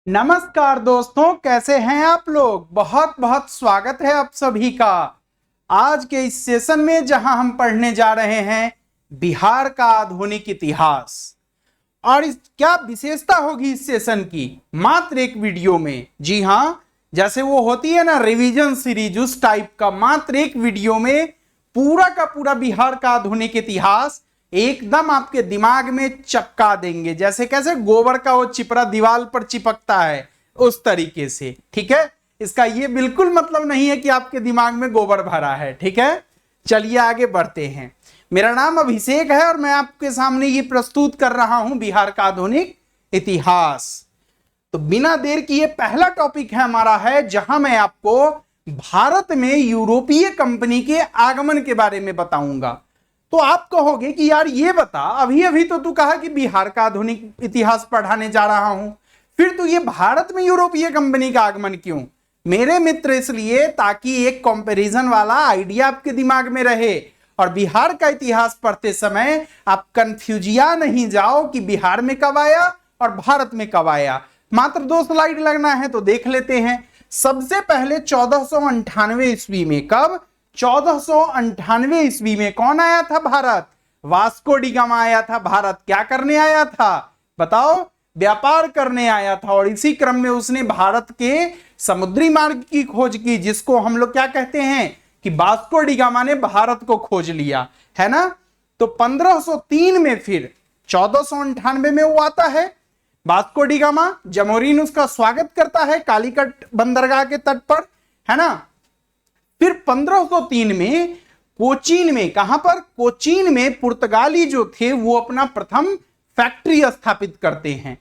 नमस्कार दोस्तों, कैसे हैं आप लोग। बहुत बहुत स्वागत है आप सभी का आज के इस सेशन में, जहां हम पढ़ने जा रहे हैं बिहार का आधुनिक इतिहास। और इस क्या विशेषता होगी इस सेशन की, मात्र एक वीडियो में। जी हां, जैसे वो होती है ना रिवीजन सीरीज, उस टाइप का मात्र एक वीडियो में पूरा का पूरा बिहार का आधुनिक इतिहास एकदम आपके दिमाग में चपका देंगे। जैसे कैसे गोबर का वो चिपरा दीवार पर चिपकता है, उस तरीके से। ठीक है, इसका ये बिल्कुल मतलब नहीं है कि आपके दिमाग में गोबर भरा है। ठीक है, चलिए आगे बढ़ते हैं। मेरा नाम अभिषेक है और मैं आपके सामने ये प्रस्तुत कर रहा हूं बिहार का आधुनिक इतिहास। तो बिना देर किए पहला टॉपिक है हमारा है, जहां मैं आपको भारत में यूरोपीय कंपनी के आगमन के बारे में बताऊंगा। तो आप कहोगे कि यार ये बता, अभी अभी तो तू कहा कि बिहार का आधुनिक इतिहास पढ़ाने जा रहा हूं, फिर तू ये भारत में यूरोपीय कंपनी का आगमन क्यों। मेरे मित्र, इसलिए ताकि एक कंपैरिजन वाला आइडिया आपके दिमाग में रहे और बिहार का इतिहास पढ़ते समय आप कंफ्यूजिया नहीं जाओ कि बिहार में कब आया और भारत में कब आया। मात्र 2 स्लाइड लगना है तो देख लेते हैं। सबसे पहले 1498 ईस्वी में, कब? 1498 ईस्वी में कौन आया था भारत? वास्को डी गामा आया था भारत। क्या करने आया था बताओ? व्यापार करने आया था। और इसी क्रम में उसने भारत के समुद्री मार्ग की खोज की, जिसको हम लोग क्या कहते हैं कि वास्को डी गामा ने भारत को खोज लिया, है ना। तो 1503 में फिर 1498 में वो आता है वास्को डी गामा। जमोरिन उसका स्वागत करता है कालीकट बंदरगाह के तट पर, है ना। फिर 1503 में कोचीन में, कहां पर? कोचीन में पुर्तगाली जो थे वो अपना प्रथम फैक्ट्री स्थापित करते हैं।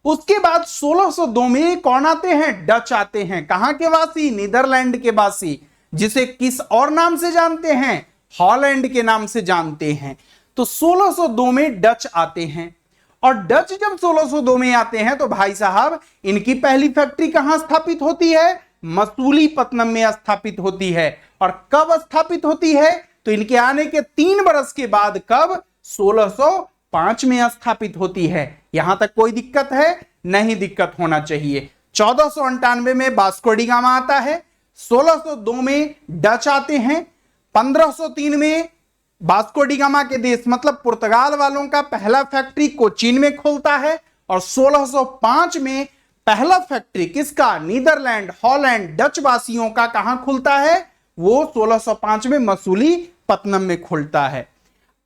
उसके बाद 1602 में कौन आते हैं? डच आते हैं। कहां के वासी? नीदरलैंड के वासी, जिसे किस और नाम से जानते हैं? हॉलैंड के नाम से जानते हैं। तो 1602 में डच आते हैं। और डच जब 1602 में आते हैं तो भाई साहब इनकी पहली फैक्ट्री कहां स्थापित होती है? मसूलीपट्टनम में स्थापित होती है। और कब स्थापित होती है? तो इनके आने के 3 बरस के बाद, कब? 1605 में स्थापित होती है। यहां तक कोई दिक्कत है? नहीं दिक्कत होना चाहिए। 1498 में वास्को डी गामा आता है, 1602 में डच आते हैं, 1503 में वास्को डी गामा के देश मतलब पुर्तगाल वालों का पहला फैक्ट्री कोचीन में खुलता है। और 1605 में पहला फैक्ट्री किसका? नीदरलैंड, हॉलैंड, डच वासियों का कहां खुलता है? वो 1605 में मसूलीपट्टनम में खुलता है।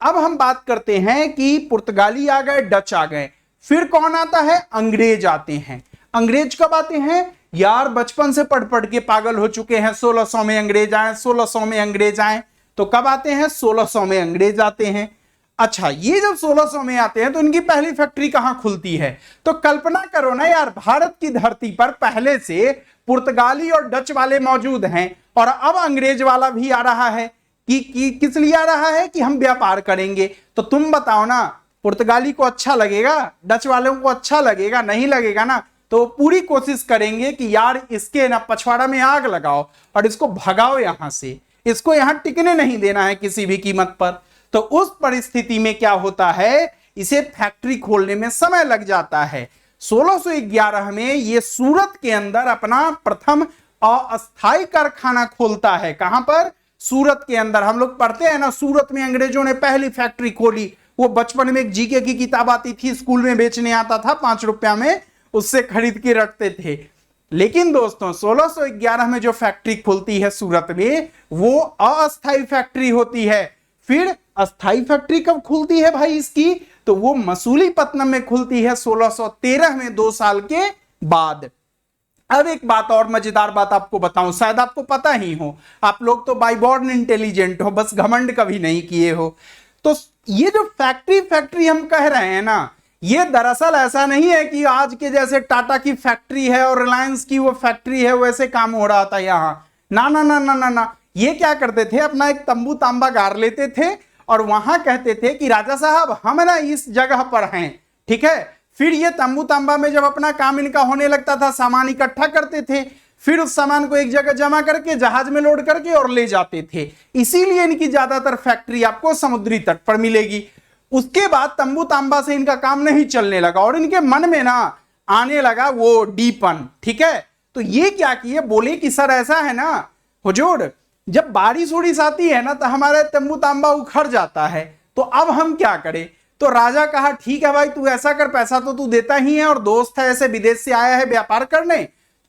अब हम बात करते हैं कि पुर्तगाली आ गए, डच आ गए, फिर कौन आता है? अंग्रेज आते हैं। अंग्रेज कब आते हैं यार? बचपन से पढ़ पढ़ के पागल हो चुके हैं। 1600 में अंग्रेज आए, 1600 में अंग्रेज आए। तो कब आते हैं? 1600 में अंग्रेज आते हैं। अच्छा, ये जब 1600 में आते हैं तो इनकी पहली फैक्ट्री कहां खुलती है? तो कल्पना करो ना यार, भारत की धरती पर पहले से पुर्तगाली और डच वाले मौजूद हैं और अब अंग्रेज वाला भी आ रहा है कि किस लिए आ रहा है? कि हम व्यापार करेंगे। तो तुम बताओ ना, पुर्तगाली को अच्छा लगेगा? डच वालों को अच्छा लगेगा? नहीं लगेगा ना। तो पूरी कोशिश करेंगे कि यार इसके ना पछवाड़ा में आग लगाओ और इसको भगाओ यहां से, इसको यहां टिकने नहीं देना है किसी भी कीमत पर। तो उस परिस्थिति में क्या होता है? इसे फैक्ट्री खोलने में समय लग जाता है। 1611 में यह सूरत के अंदर अपना प्रथम अस्थायी कारखाना खोलता है। कहां पर? सूरत के अंदर। हम लोग पढ़ते हैं ना, सूरत में अंग्रेजों ने पहली फैक्ट्री खोली। वो बचपन में एक जीके की किताब आती थी, स्कूल में बेचने आता था 5 रुपया में, उससे खरीद के रखते थे। लेकिन दोस्तों 1611 में जो फैक्ट्री खुलती है सूरत में, वो अस्थायी फैक्ट्री होती है। फिर अस्थायी फैक्ट्री कब खुलती है भाई इसकी? तो वो मसूलीपट्टनम में खुलती है 1613 में, 2 साल के बाद। अब एक बात और मजेदार बात आपको बताऊं, शायद आपको पता ही हो, आप लोग तो बाय बॉर्न इंटेलिजेंट हो, बस घमंड कभी नहीं किए हो। तो ये जो फैक्ट्री हम कह रहे हैं ना, ये दरअसल ऐसा नहीं है कि आज के जैसे टाटा की फैक्ट्री है और रिलायंस की वो फैक्ट्री है वैसे काम हो रहा था यहां। ना ना ना ना ना ना, ये क्या करते थे, अपना एक तंबू तांबा गाड़ लेते थे और वहां कहते थे कि राजा साहब हम ना इस जगह पर हैं, ठीक है। फिर ये तंबू तांबा में जब अपना काम इनका होने लगता था, सामान इकट्ठा करते थे, फिर उस सामान को एक जगह जमा करके जहाज में लोड करके और ले जाते थे। इसीलिए इनकी ज्यादातर फैक्ट्री आपको समुद्री तट पर मिलेगी। उसके बाद तंबू तांबा से इनका काम नहीं चलने लगा और इनके मन में ना आने लगा वो डीपन। ठीक है, तो ये क्या किए, बोले कि सर ऐसा है ना हुजूर, जब बारिश उड़ीस आती है ना तो हमारा तंबू तांबा उखड़ जाता है, तो अब हम क्या करें। तो राजा कहा ठीक है भाई, तू ऐसा कर, पैसा तो तू देता ही है और दोस्त है, ऐसे विदेश से आया है व्यापार करने,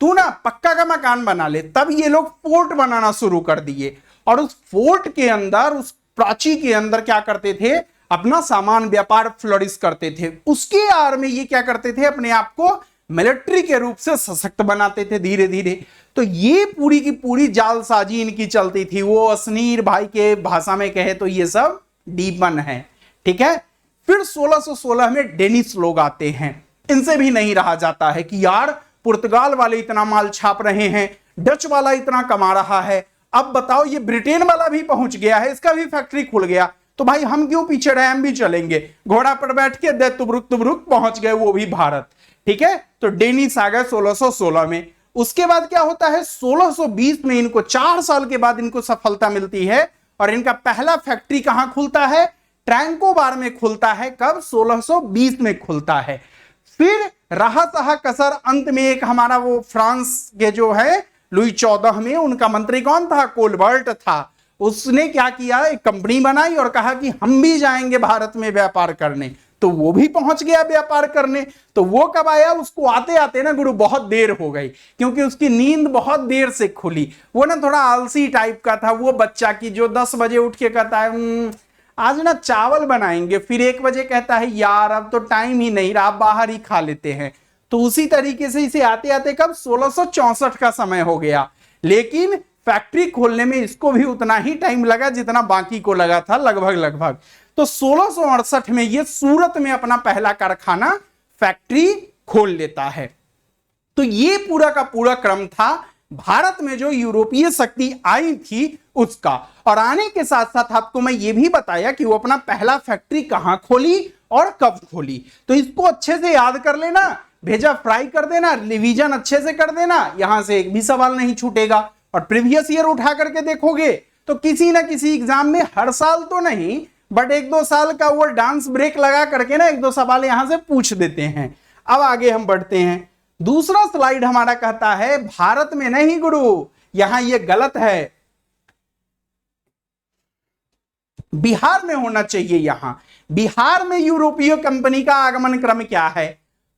तू ना पक्का का मकान बना ले। तब ये लोग फोर्ट बनाना शुरू कर दिए और उस फोर्ट के अंदर, उस प्राची के अंदर क्या करते थे, अपना सामान व्यापार फ्लोरिश करते थे। उसके आड़ में ये क्या करते थे, अपने आप को मिलिट्री के रूप से सशक्त बनाते थे धीरे धीरे। तो ये पूरी की पूरी जालसाजी इनकी चलती थी। वो असनीर भाई के भाषा में कहे तो ये सब डीपन है। ठीक है, फिर 1616 में डेनिस लोग आते हैं। इनसे भी नहीं रहा जाता है कि यार पुर्तगाल वाले इतना माल छाप रहे हैं, डच वाला इतना कमा रहा है, अब बताओ ये ब्रिटेन वाला भी पहुंच गया है, इसका भी फैक्ट्री खुल गया, तो भाई हम क्यों पीछे रहे, हम भी चलेंगे। घोड़ा पर बैठ के दे तुबरुक पहुंच गए, वो भी भारत। ठीक है, तो डेनिस आ गए 1616 में। उसके बाद क्या होता है, 1620 में इनको 4 साल के बाद इनको सफलता मिलती है और इनका पहला फैक्ट्री कहां खुलता है, ट्रैंकोबार में खुलता है। कब, 1620 में खुलता है। फिर रहा सहा कसर, अंत में एक हमारा वो फ्रांस के जो है लुई 14 में, उनका मंत्री कौन था, कोलबर्ट था। उसने क्या किया, एक कंपनी बनाई और कहा कि हम भी जाएंगे भारत में व्यापार करने, तो वो भी पहुंच गया व्यापार करने। तो वो कब आया, उसको आते आते ना गुरु बहुत देर हो गई, क्योंकि उसकी नींद बहुत देर से खुली। वो ना थोड़ा आलसी टाइप का था, वो बच्चा की जो 10 बजे उठ के कहता है आज ना चावल बनाएंगे, फिर 1 बजे कहता है यार अब तो टाइम ही नहीं रहा, बाहर ही खा लेते हैं। तो उसी तरीके से इसे आते आते कब 1664 का समय हो गया। लेकिन फैक्ट्री खोलने में इसको भी उतना ही टाइम लगा जितना बाकी को लगा था, लगभग। तो 1668 में ये सूरत में अपना पहला कारखाना, फैक्ट्री खोल लेता है। तो ये पूरा का पूरा क्रम था भारत में जो यूरोपीय शक्ति आई थी उसका। और आने के साथ साथ आपको मैं ये भी बताया कि वो अपना पहला फैक्ट्री कहां खोली और कब खोली। तो इसको अच्छे से याद कर लेना, भेजा फ्राई कर देना, रिवीजन अच्छे से कर देना, यहां से एक भी सवाल नहीं छूटेगा। और प्रीवियस ईयर उठा करके देखोगे तो किसी ना किसी एग्जाम में, हर साल तो नहीं बट 1-2 साल का वो डांस ब्रेक लगा करके ना 1-2 सवाल यहां से पूछ देते हैं। अब आगे हम बढ़ते हैं। दूसरा स्लाइड हमारा कहता है भारत में नहीं गुरु, यहां ये गलत है, बिहार में होना चाहिए। यहां बिहार में यूरोपीय कंपनी का आगमन क्रम क्या है,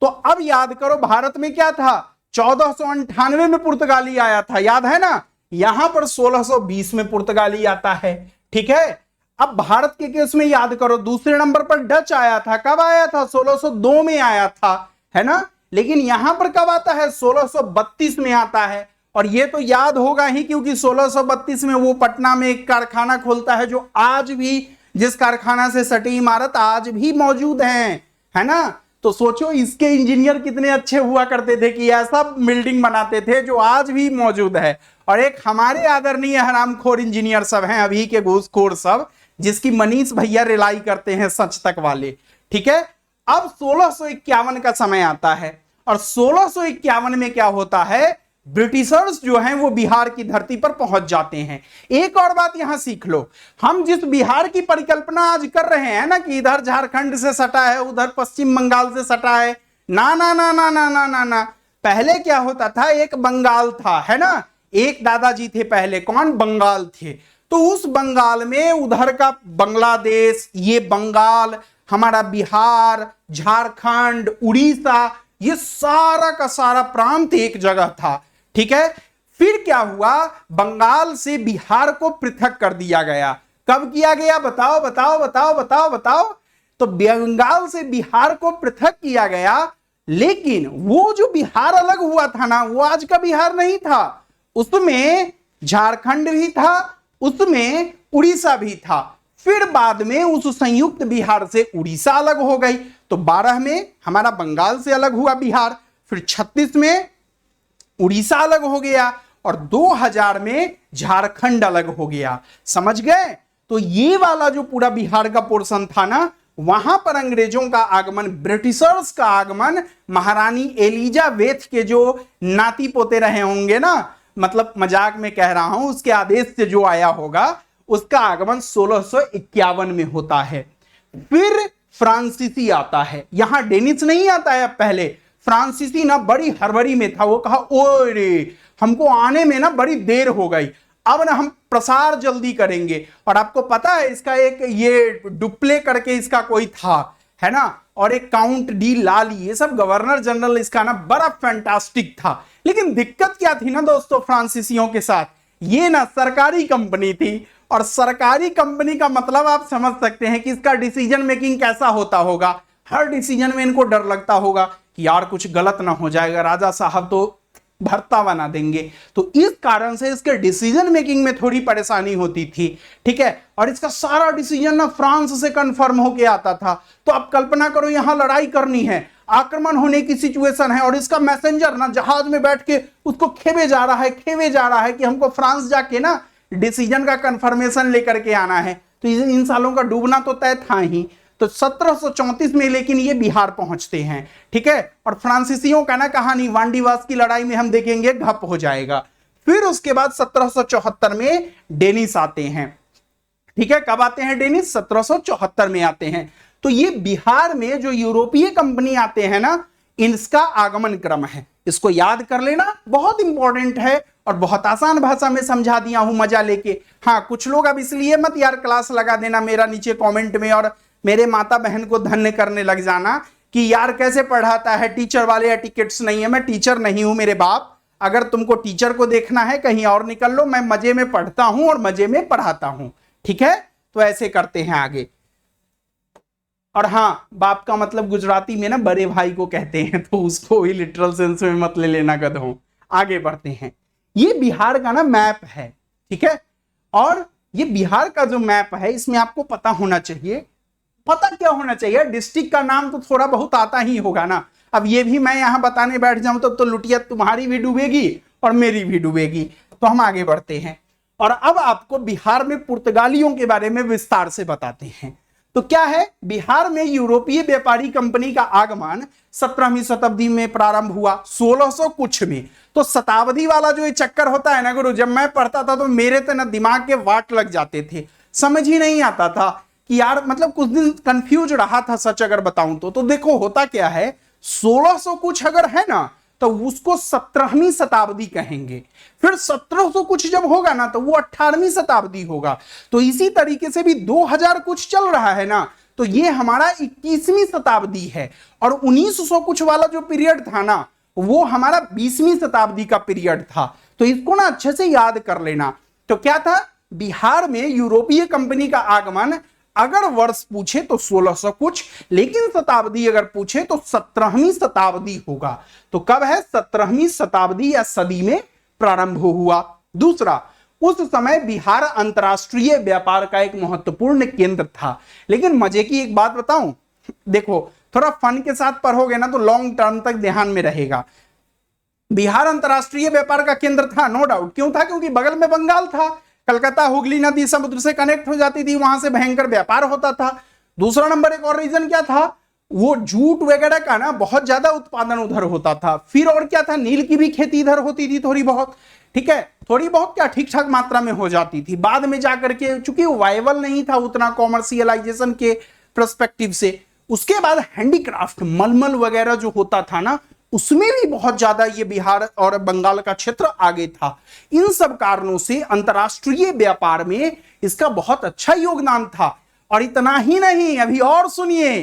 तो अब याद करो भारत में क्या था, 1498 में पुर्तगाली आया था, याद है ना। यहां पर 1620 में पुर्तगाली आता है। ठीक है, अब भारत के केस में याद करो, दूसरे नंबर पर डच आया था। कब आया था, 1602 में आया था, है ना। लेकिन यहां पर कब आता है, 1632 में आता है। और ये तो याद होगा ही, क्योंकि 1632 में वो पटना में एक कारखाना खोलता है, जो आज भी, जिस कारखाना से सटी इमारत आज भी मौजूद है ना। तो सोचो इसके इंजीनियर कितने अच्छे हुआ करते थे कि ऐसा बिल्डिंग बनाते थे जो आज भी मौजूद है। और एक हमारे आदरणीय हरामखोर इंजीनियर सब हैं अभी के घूसखोर सब, जिसकी मनीष भैया रिलाई करते हैं सच तक वाले। ठीक है, अब 1651 का समय आता है और 1651 में क्या होता है, ब्रिटिशर्स जो हैं वो बिहार की धरती पर पहुंच जाते हैं। एक और बात यहां सीख लो, हम जिस बिहार की परिकल्पना आज कर रहे हैं ना कि इधर झारखंड से सटा है, उधर पश्चिम बंगाल से सटा है, ना ना ना ना ना ना ना ना, पहले क्या होता था, एक बंगाल था, है ना। एक दादाजी थे पहले, कौन, बंगाल थे। तो उस बंगाल में उधर का बांग्लादेश, ये बंगाल, हमारा बिहार, झारखंड, उड़ीसा, ये सारा का सारा प्रांत एक जगह था। ठीक है, फिर क्या हुआ, बंगाल से बिहार को पृथक कर दिया गया। कब किया गया, बताओ बताओ बताओ बताओ बताओ। तो बंगाल से बिहार को पृथक किया गया, लेकिन वो जो बिहार अलग हुआ था ना, वो आज का बिहार नहीं था। उसमें झारखंड भी था, उसमें उड़ीसा भी था। फिर बाद में उस संयुक्त बिहार से उड़ीसा अलग हो गई। तो 12 में हमारा बंगाल से अलग हुआ बिहार, फिर 36 में उड़ीसा अलग हो गया और 2000 में झारखंड अलग हो गया। समझ गए। तो ये वाला जो पूरा बिहार का पोर्शन था ना, वहां पर अंग्रेजों का आगमन, ब्रिटिशर्स का आगमन, महारानी एलिजाबेथ के जो नाती पोते रहे होंगे ना, मतलब मजाक में कह रहा हूं, उसके आदेश से जो आया होगा, उसका आगमन 1651 में होता है। फिर फ्रांसीसी आता है, यहां डेनिस नहीं आता है, अब पहले फ्रांसीसी ना बड़ी हड़बड़ी में था, वो कहा ओरे हमको आने में ना बड़ी देर हो गई, अब ना हम प्रसार जल्दी करेंगे। और आपको पता है इसका एक ये डुप्ले करके इसका कोई था, है ना, और एक काउंट डी लाली, ये सब गवर्नर जनरल इसका ना बड़ा फैंटास्टिक था। लेकिन दिक्कत क्या थी ना दोस्तों फ्रांसीसियों के साथ, ये ना सरकारी कंपनी थी, और सरकारी कंपनी का मतलब आप समझ सकते हैं कि इसका डिसीजन मेकिंग कैसा होता होगा। हर डिसीजन में इनको डर लगता होगा कि यार कुछ गलत ना हो जाएगा, राजा साहब तो भर्ता बना देंगे। तो इस कारण से इसके डिसीजन मेकिंग में थोड़ी परेशानी होती थी, ठीक है। और इसका सारा डिसीजन ना फ्रांस से कंफर्म होके आता था। तो आप कल्पना करो यहां लड़ाई करनी है, आक्रमण होने की सिचुएशन है, और इसका मैसेंजर ना जहाज में बैठ के उसको खेवे जा रहा है कि हमको फ्रांस जाके ना डिसीजन का कंफर्मेशन लेकर के आना है। तो इन सालों का डूबना तो तय था ही। तो 1734 में लेकिन ये बिहार पहुंचते हैं, ठीक है। और फ्रांसीसियों का ना कहानी वांडीवास की लड़ाई में हम देखेंगे घप हो जाएगा। फिर उसके बाद 1774 में डेनिस आते हैं, ठीक है। कब आते हैं डेनिस? 1774 में आते हैं। तो ये बिहार में जो यूरोपीय कंपनी आते हैं ना, इसका आगमन क्रम है, इसको याद कर लेना, बहुत इंपॉर्टेंट है और बहुत आसान भाषा में समझा दिया हूं मजा लेके। हाँ, कुछ लोग अब इसलिए मत यार क्लास लगा देना मेरा नीचे कमेंट में और मेरे माता बहन को धन्य करने लग जाना कि यार कैसे पढ़ाता है, टीचर वाले एटिकेट्स नहीं है। मैं टीचर नहीं हूं मेरे बाप, अगर तुमको टीचर को देखना है कहीं और निकल लो, मैं मजे में पढ़ता हूं और मजे में पढ़ाता हूं, ठीक है। तो ऐसे करते हैं आगे। और हाँ, बाप का मतलब गुजराती में ना बड़े भाई को कहते हैं, तो उसको ही लिटरल सेंस में मत ले लेना गधों। आगे बढ़ते हैं। ये बिहार का ना मैप है, ठीक है। और ये बिहार का जो मैप है इसमें आपको पता होना चाहिए, पता क्या होना चाहिए, डिस्ट्रिक्ट का नाम तो थोड़ा बहुत आता ही होगा ना। अब ये भी मैं यहां बताने बैठ जाऊं तो लुटिया तुम्हारी भी डूबेगी और मेरी भी डूबेगी। तो हम आगे बढ़ते हैं और अब आपको बिहार में पुर्तगालियों के बारे में विस्तार से बताते हैं। तो क्या है, बिहार में यूरोपीय व्यापारी कंपनी का आगमन 17वीं शताब्दी में प्रारंभ हुआ, 1600 कुछ में। तो शताब्दी वाला जो ये चक्कर होता है ना गुरु, जब मैं पढ़ता था तो मेरे तो ना दिमाग के वाट लग जाते थे, समझ ही नहीं आता था कि यार, मतलब कुछ दिन कंफ्यूज रहा था सच अगर बताऊं तो देखो होता क्या है, 1600 कुछ अगर है ना तो उसको 17वीं शताब्दी कहेंगे, फिर 1700 कुछ जब होगा ना तो वो 18वीं शताब्दी होगा। तो इसी तरीके से भी 2000 कुछ चल रहा है ना, तो ये हमारा 21वीं शताब्दी है। और 1900 कुछ वाला जो पीरियड था ना, वो हमारा 20वीं शताब्दी का पीरियड था। तो इसको ना अच्छे से याद कर लेना। तो क्या था, बिहार में यूरोपीय कंपनी का आगमन, अगर वर्ष पूछे तो 1600 कुछ, लेकिन शताब्दी अगर पूछे तो 17वीं शताब्दी होगा। तो कब है, 17वीं शताब्दी या सदी में प्रारंभ हुआ। दूसरा, उस समय बिहार अंतरराष्ट्रीय व्यापार का एक महत्वपूर्ण केंद्र था। लेकिन मजे की एक बात बताऊं, देखो थोड़ा फन के साथ पढ़ोगे ना तो लॉन्ग टर्म तक ध्यान में रहेगा। बिहार अंतरराष्ट्रीय व्यापार का केंद्र था, नो डाउट। क्यों था? क्योंकि बगल में बंगाल था, कलकत्ता हुगली नदी समुद्र से कनेक्ट हो जाती थी, वहां से भयंकर व्यापार होता था। दूसरा नंबर एक और रीजन क्या था, वो जूट वगैरह का ना बहुत ज्यादा उत्पादन उधर होता था। फिर और क्या था, नील की भी खेती इधर होती थी थोड़ी बहुत, ठीक है, थोड़ी बहुत क्या, ठीक ठाक मात्रा में हो जाती थी। बाद में जाकर के चूंकि वायबल नहीं था उतना कॉमर्शियलाइजेशन के पर्सपेक्टिव से। उसके बाद हैंडीक्राफ्ट, मलमल वगैरह जो होता था ना, उसमें भी बहुत ज्यादा ये बिहार और बंगाल का क्षेत्र आगे था। इन सब कारणों से अंतरराष्ट्रीय व्यापार में इसका बहुत अच्छा योगदान था। और इतना ही नहीं, अभी और सुनिए,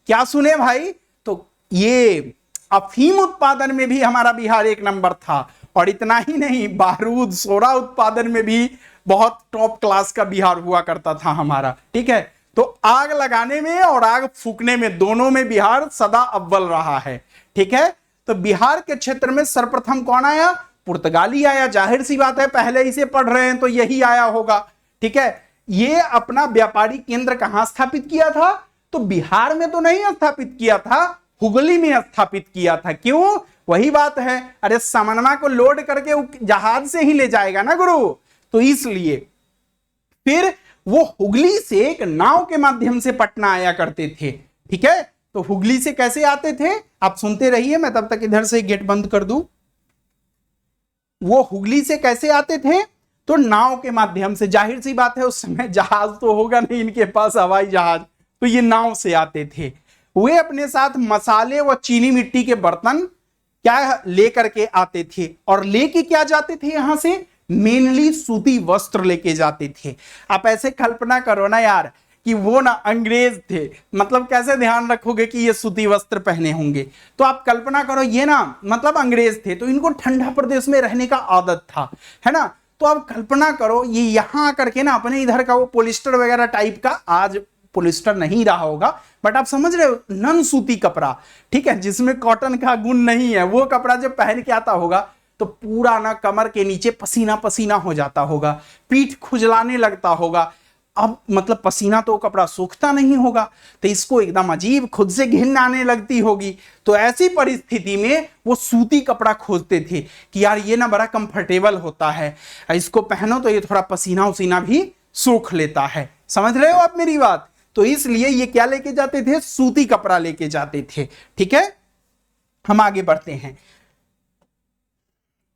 क्या सुने भाई, तो ये अफीम उत्पादन में भी हमारा बिहार एक नंबर था। और इतना ही नहीं, बारूद सोरा उत्पादन में भी बहुत टॉप क्लास का बिहार हुआ करता था हमारा, ठीक है। तो आग लगाने में और आग फूकने में, दोनों में बिहार सदा अव्वल रहा है, ठीक है। तो बिहार के क्षेत्र में सर्वप्रथम कौन आया? पुर्तगाली आया। जाहिर सी बात है, पहले इसे पढ़ रहे हैं तो यही आया होगा, ठीक है। ये अपना व्यापारी केंद्र कहां स्थापित किया था? तो बिहार में तो नहीं स्थापित किया था, हुगली में स्थापित किया था। क्यों? वही बात है, अरे सामानमा को लोड करके जहाज से ही ले जाएगा ना गुरु, तो इसलिए फिर वो हुगली से एक नाव के माध्यम से पटना आया करते थे, ठीक है। तो हुगली से कैसे आते थे, आप सुनते रहिए, मैं तब तक इधर से गेट बंद कर दूं। वो हुगली से कैसे आते थे? तो नाव के माध्यम से। जाहिर सी बात है, उस समय जहाज तो होगा नहीं इनके पास, हवाई जहाज, तो ये नाव से आते थे। वे अपने साथ मसाले व चीनी मिट्टी के बर्तन क्या लेकर के आते थे, और लेके क्या जाते थे यहां से, मेनली सूती वस्त्र लेके जाते थे। आप ऐसे कल्पना करो ना यार कि वो ना अंग्रेज थे, मतलब कैसे ध्यान रखोगे कि ये सूती वस्त्र पहने होंगे। तो आप कल्पना करो ये ना मतलब अंग्रेज थे, तो इनको ठंडा प्रदेश में रहने का आदत था, है ना। तो आप कल्पना करो ये यहां आकर के ना अपने इधर का वो पॉलिस्टर वगैरह टाइप का, आज पॉलिस्टर नहीं रहा होगा बट आप समझ रहे हो, नन सूती कपड़ा, ठीक है, जिसमें कॉटन का गुण नहीं है, वो कपड़ा जब पहन के आता होगा तो पूरा ना कमर के नीचे पसीना पसीना हो जाता होगा, पीठ खुजलाने लगता होगा। अब मतलब पसीना तो कपड़ा सूखता नहीं होगा, तो इसको एकदम अजीब, खुद से घिन आने लगती होगी। तो ऐसी परिस्थिति में वो सूती कपड़ा खोजते थे कि यार ये ना बड़ा कंफर्टेबल होता है, इसको पहनो तो ये थोड़ा पसीना उसीना भी सूख लेता है। समझ रहे हो आप मेरी बात। तो इसलिए ये क्या लेके जाते थे, सूती कपड़ा लेके जाते थे। ठीक है, हम आगे बढ़ते हैं।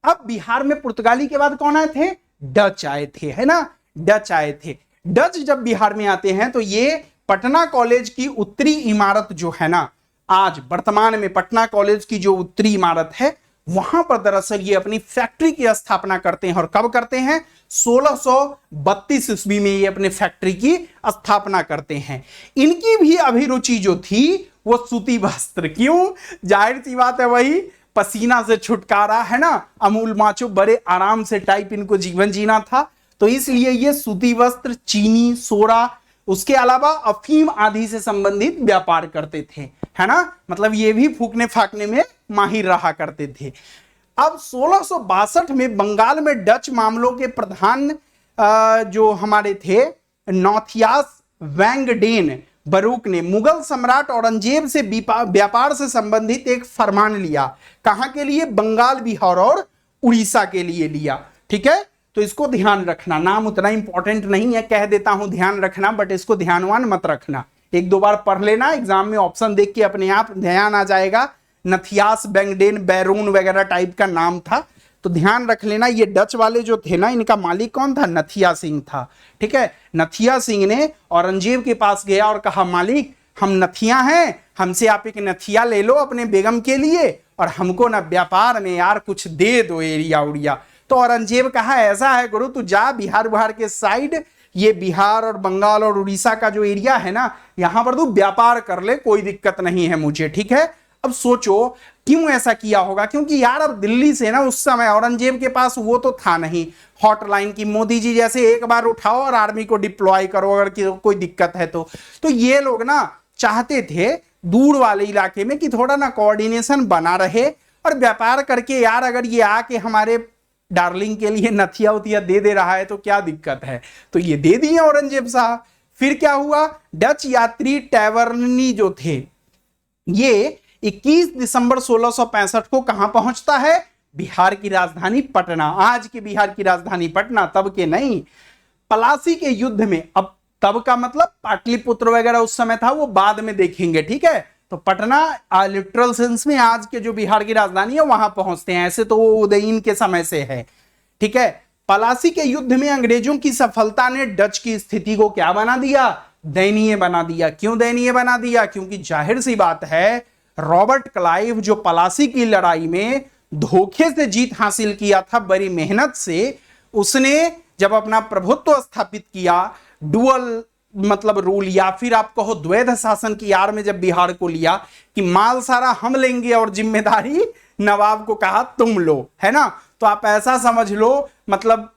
अब बिहार में पुर्तगाली के बाद कौन आए थे, डच आए थे, है ना, डच आए थे। डच जब बिहार में आते हैं तो ये पटना कॉलेज की उत्तरी इमारत जो है ना, आज वर्तमान में पटना कॉलेज की जो उत्तरी इमारत है वहां पर दरअसल ये अपनी फैक्ट्री की स्थापना करते हैं। और कब करते हैं, 1632 ईस्वी में ये अपने फैक्ट्री की स्थापना करते हैं। इनकी भी अभिरुचि जो थी वो सूती वस्त्र, क्यों, जाहिर सी बात है वही पसीना से छुटकारा, है ना, अमूल माचो, बड़े आराम से टाइप इनको जीवन जीना था। तो इसलिए ये सूती वस्त्र, चीनी, सोरा, उसके अलावा अफीम आदि से संबंधित व्यापार करते थे, है ना, मतलब ये भी फूकने फाकने में माहिर रहा करते थे। अब 1662 में बंगाल में डच मामलों के प्रधान जो हमारे थे नौथियास वैंगडेन बरूक ने मुगल सम्राट औरंगजेब से व्यापार से संबंधित एक फरमान लिया। कहां के लिए, बंगाल, बिहार और उड़ीसा के लिए लिया। ठीक है, तो इसको ध्यान रखना, नाम उतना इंपॉर्टेंट नहीं है, कह देता हूं ध्यान रखना, बट इसको ध्यानवान मत रखना, एक दो बार पढ़ लेना, एग्जाम में ऑप्शन देख के अपने आप ध्यान आ जाएगा। नथियास बैंगडेन बैरून वगैरह टाइप का नाम था, तो ध्यान रख लेना। ये डच वाले जो थे ना, इनका मालिक कौन था, नथिया सिंह था। ठीक है, नथिया सिंह ने औरंगजेब के पास गया और कहा, मालिक हम नथिया हैं, हमसे आप एक नथिया ले लो अपने बेगम के लिए, और हमको ना व्यापार में यार कुछ दे दो, एरिया उड़िया। तो औरंगजेब कहा, ऐसा है गुरु, तू जा बिहार के साइड, ये बिहार और बंगाल और उड़ीसा का जो एरिया है ना, यहां पर तू व्यापार कर ले, कोई दिक्कत नहीं है मुझे। ठीक है, अब सोचो क्यों ऐसा किया होगा, क्योंकि यार अब दिल्ली से ना उस समय औरंगजेब के पास वो तो था नहीं हॉटलाइन की, मोदी जी जैसे एक बार उठाओ और आर्मी को डिप्लॉय करो अगर कोई दिक्कत है तो ये लोग ना चाहते थे दूर वाले इलाके में कि थोड़ा ना कोऑर्डिनेशन बना रहे और व्यापार करके, यार अगर ये आके हमारे डार्लिंग के लिए नथिया उथिया दे रहा है तो क्या दिक्कत है, तो ये दे दिए औरंगजेब साहब। फिर क्या हुआ, डच यात्री टैवर्नी जो थे, ये 21 दिसंबर 1665 को कहां पहुंचता है, बिहार की राजधानी पटना, आज की बिहार की राजधानी पटना, तब के नहीं, पलासी के युद्ध में। अब तब का मतलब पाटलिपुत्र वगैरह उस समय था, वो बाद में देखेंगे। ठीक है, तो पटना लिटरल सेंस में आज के जो बिहार की राजधानी है वहां पहुंचते हैं, ऐसे तो वो उदयन के समय से है। ठीक है, पलासी के युद्ध में अंग्रेजों की सफलता ने डच की स्थिति को क्या बना दिया, दयनीय बना दिया। क्यों दयनीय बना दिया, क्योंकि जाहिर सी बात है रॉबर्ट क्लाइव जो पलासी की लड़ाई में धोखे से जीत हासिल किया था, बड़ी मेहनत से, उसने जब अपना प्रभुत्व स्थापित किया, डुअल मतलब रूल या फिर आप कहो द्वैध शासन की आड़ में जब बिहार को लिया कि माल सारा हम लेंगे और जिम्मेदारी नवाब को कहा तुम लो, है ना। तो आप ऐसा समझ लो मतलब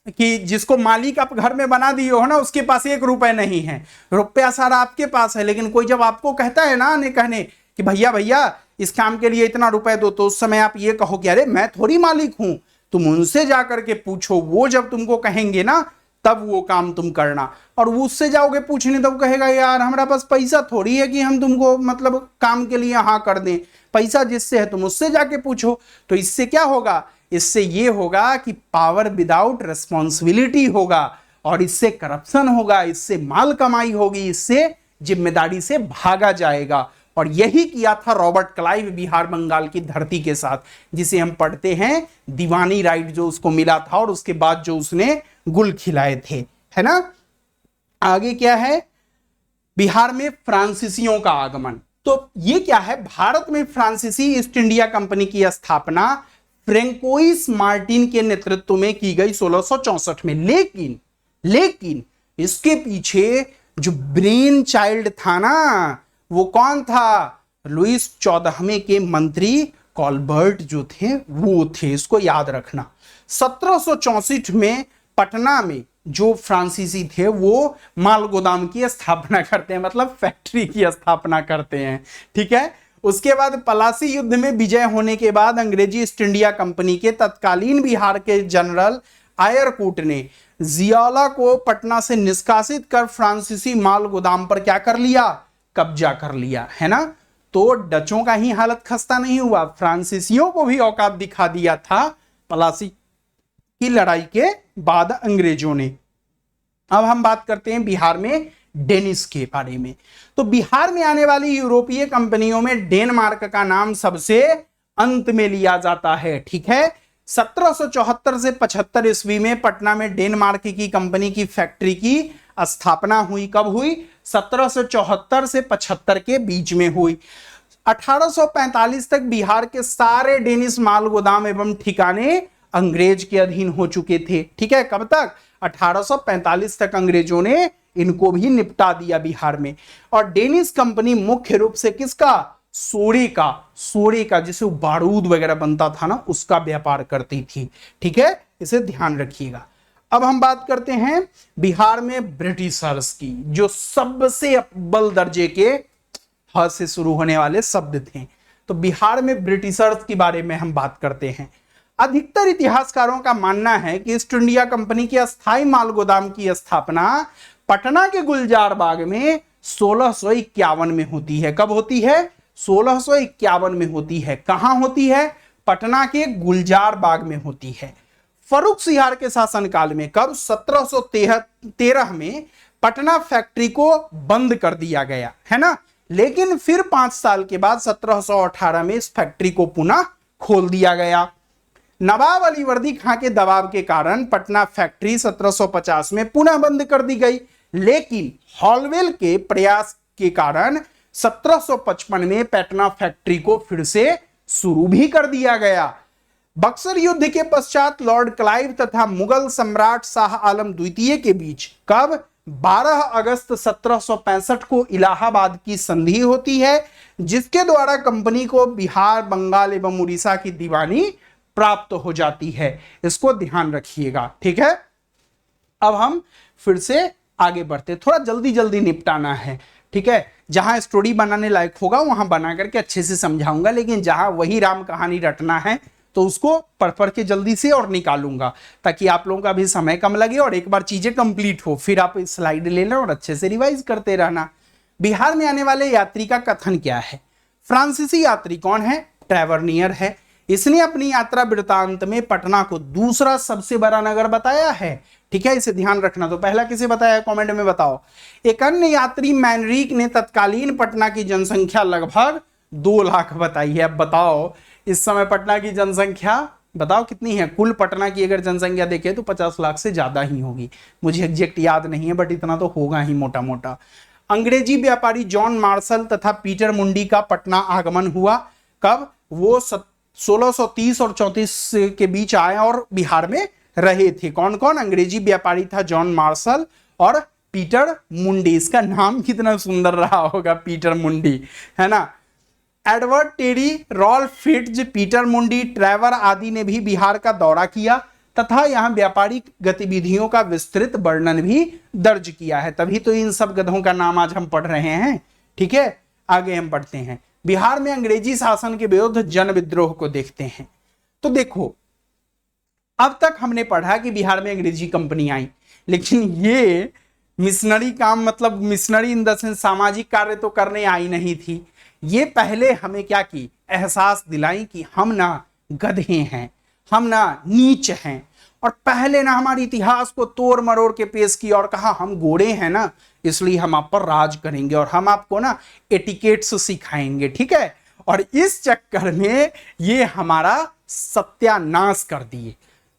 कि जिसको मालिक आप घर में बना दिए हो ना, उसके पास 1 रुपए नहीं है, रुपया सारा आपके पास है, लेकिन कोई जब आपको कहता है ना आने कहने कि भैया भैया इस काम के लिए इतना रुपए दो, तो उस समय आप ये कहो कि अरे मैं थोड़ी मालिक हूं, तुम उनसे जाकर के पूछो, वो जब तुमको कहेंगे ना तब वो काम तुम करना। और वो उससे जाओगे पूछने तो कहेगा यार हमारा पास पैसा थोड़ी है कि हम तुमको मतलब काम के लिए हाँ कर दें, पैसा जिससे है तुम उससे जाके पूछो। तो इससे क्या होगा, इससे ये होगा कि पावर विदाउट रिस्पॉन्सिबिलिटी होगा, और इससे करप्शन होगा, इससे माल कमाई होगी, इससे जिम्मेदारी से भागा जाएगा। और यही किया था रॉबर्ट क्लाइव बिहार बंगाल की धरती के साथ, जिसे हम पढ़ते हैं दीवानी राइट जो उसको मिला था और उसके बाद जो उसने गुल खिलाए थे, है ना। आगे क्या है, बिहार में फ्रांसीसियों का आगमन। तो ये क्या है, भारत में फ्रांसीसी ईस्ट इंडिया कंपनी की स्थापना फ्रेंकोइस मार्टिन के नेतृत्व में की गई 1664 में। लेकिन इसके पीछे जो ब्रेन चाइल्ड था ना, वो कौन था? लुईस 14वें के मंत्री कॉलबर्ट जो थे वो थे, इसको याद रखना। 1764 में पटना में जो फ्रांसीसी थे वो माल गोदाम की स्थापना करते हैं, मतलब फैक्ट्री की स्थापना करते हैं, ठीक है। उसके बाद पलासी युद्ध में विजय होने के बाद अंग्रेजी ईस्ट इंडिया कंपनी के तत्कालीन बिहार के जनरल आयरकूट ने जियाला को पटना से निष्कासित कर फ्रांसीसी माल गोदाम पर क्या कर लिया? कब्जा कर लिया, है ना। तो डचों का ही हालत खस्ता नहीं हुआ, फ्रांसीसियों को भी औकात दिखा दिया था पलासी की लड़ाई के बाद अंग्रेजों ने। अब हम बात करते हैं बिहार में डेनिस के बारे में। तो बिहार में आने वाली यूरोपीय कंपनियों में डेनमार्क का नाम सबसे अंत में लिया जाता है, ठीक है। 1774 से 75 ईस्वी में पटना में डेनमार्क की कंपनी की फैक्ट्री की स्थापना हुई। कब हुई? 1774 से 75 के बीच में हुई। 1845 तक बिहार के सारे डेनिस माल गोदाम एवं ठिकाने अंग्रेज के अधीन हो चुके थे, ठीक है। कब तक? 1845 तक अंग्रेजों ने इनको भी निपटा दिया बिहार में। और डेनिस कंपनी मुख्य रूप से किसका? सोरे का जिसे बारूद वगैरह बनता था ना, उसका व्यापार करती थी, ठीक है। इसे ध्यान रखिएगा। अब हम बात करते हैं बिहार में ब्रिटिशर्स की, जो सबसे अव्वल दर्जे के ह से शुरू होने वाले शब्द थे। तो बिहार में ब्रिटिशर्स के बारे में हम बात करते हैं। अधिकतर इतिहासकारों का मानना है कि ईस्ट इंडिया कंपनी के अस्थायी माल गोदाम की स्थापना पटना के गुलजार बाग में 1651 में होती है। कब होती है? 1651 में होती है। कहां होती है? पटना के गुलजार बाग में होती है। फर्रुख सियार के शासनकाल में, कब? 1713 में पटना फैक्ट्री को बंद कर दिया गया, है ना। लेकिन फिर 5 साल के बाद 1718 में इस फैक्ट्री को पुनः खोल दिया गया। नवाब अलीवर्दी खां के दबाव के कारण पटना फैक्ट्री 1750 में पुनः बंद कर दी गई। लेकिन हॉलवेल के प्रयास के कारण 1755 में पटना फैक्ट्री को फिर से शुरू भी कर दिया गया। बक्सर युद्ध के पश्चात लॉर्ड क्लाइव तथा मुगल सम्राट शाह आलम द्वितीय के बीच कब? 12 अगस्त 1765 को इलाहाबाद की संधि होती है, जिसके द्वारा कंपनी को बिहार, बंगाल एवं उड़ीसा की दीवानी प्राप्त हो जाती है। इसको ध्यान रखिएगा, ठीक है। अब हम फिर से आगे बढ़ते, थोड़ा जल्दी जल्दी निपटाना है, ठीक है। जहां स्टोरी बनाने लायक होगा वहां बना करके अच्छे से समझाऊंगा, लेकिन जहां वही राम कहानी रटना है तो उसको पढ़ के जल्दी से और निकालूंगा, ताकि आप लोगों का भी समय कम लगे और एक बार चीजें कंप्लीट हो, फिर आप स्लाइड ले लें और अच्छे से रिवाइज करते रहना। बिहार में आने वाले यात्री का कथन क्या है? फ्रांसीसी यात्री कौन है? ट्रैवर्नियर है। इसने अपनी यात्रा वृत्तांत में पटना को दूसरा सबसे बड़ा नगर बताया है, ठीक है। इसे ध्यान रखना। तो पहला किसे बताया? कमेंट में बताओ। एक अन्य यात्री मैनरिक ने तत्कालीन पटना की जनसंख्या लगभग 2 लाख बताई है। अब बताओ इस समय पटना की जनसंख्या बताओ कितनी है? कुल पटना की अगर जनसंख्या देखें तो 50 लाख से ज्यादा ही होगी, मुझे एग्जैक्ट याद नहीं है, बट इतना तो होगा ही मोटा मोटा। अंग्रेजी व्यापारी जॉन मार्शल तथा पीटर मुंडी का पटना आगमन हुआ। कब? वो 1630 और 34 के बीच आए और बिहार में रहे थे। कौन कौन? अंग्रेजी व्यापारी था जॉन मार्शल और पीटर मुंडी। इसका नाम कितना सुंदर रहा होगा, पीटर मुंडी, है ना। Edward Terry, Ralph Fitch, Peter Mundy, Trevor आदि ने भी बिहार का दौरा किया तथा यहां व्यापारिक गतिविधियों का विस्तृत वर्णन भी दर्ज किया है। तभी तो इन सब गधों का नाम आज हम पढ़ रहे हैं, ठीक है। आगे हम बढ़ते हैं। बिहार में अंग्रेजी शासन के विरुद्ध जन विद्रोह को देखते हैं। तो देखो, अब तक हमने पढ़ा कि बिहार में अंग्रेजी कंपनी आई, लेकिन ये मिशनरी काम, मतलब मिशनरी इन द सेंस सामाजिक कार्य तो करने आई नहीं थी। ये पहले हमें क्या की? एहसास दिलाई कि हम ना गधे हैं, हम ना नीच हैं, और पहले ना हमारे इतिहास को तोड़ मरोड़ के पेश किया और कहा हम गोरे हैं ना, इसलिए हम आप पर राज करेंगे और हम आपको ना एटिकेट्स सिखाएंगे, ठीक है। और इस चक्कर में ये हमारा सत्यानाश कर दिए।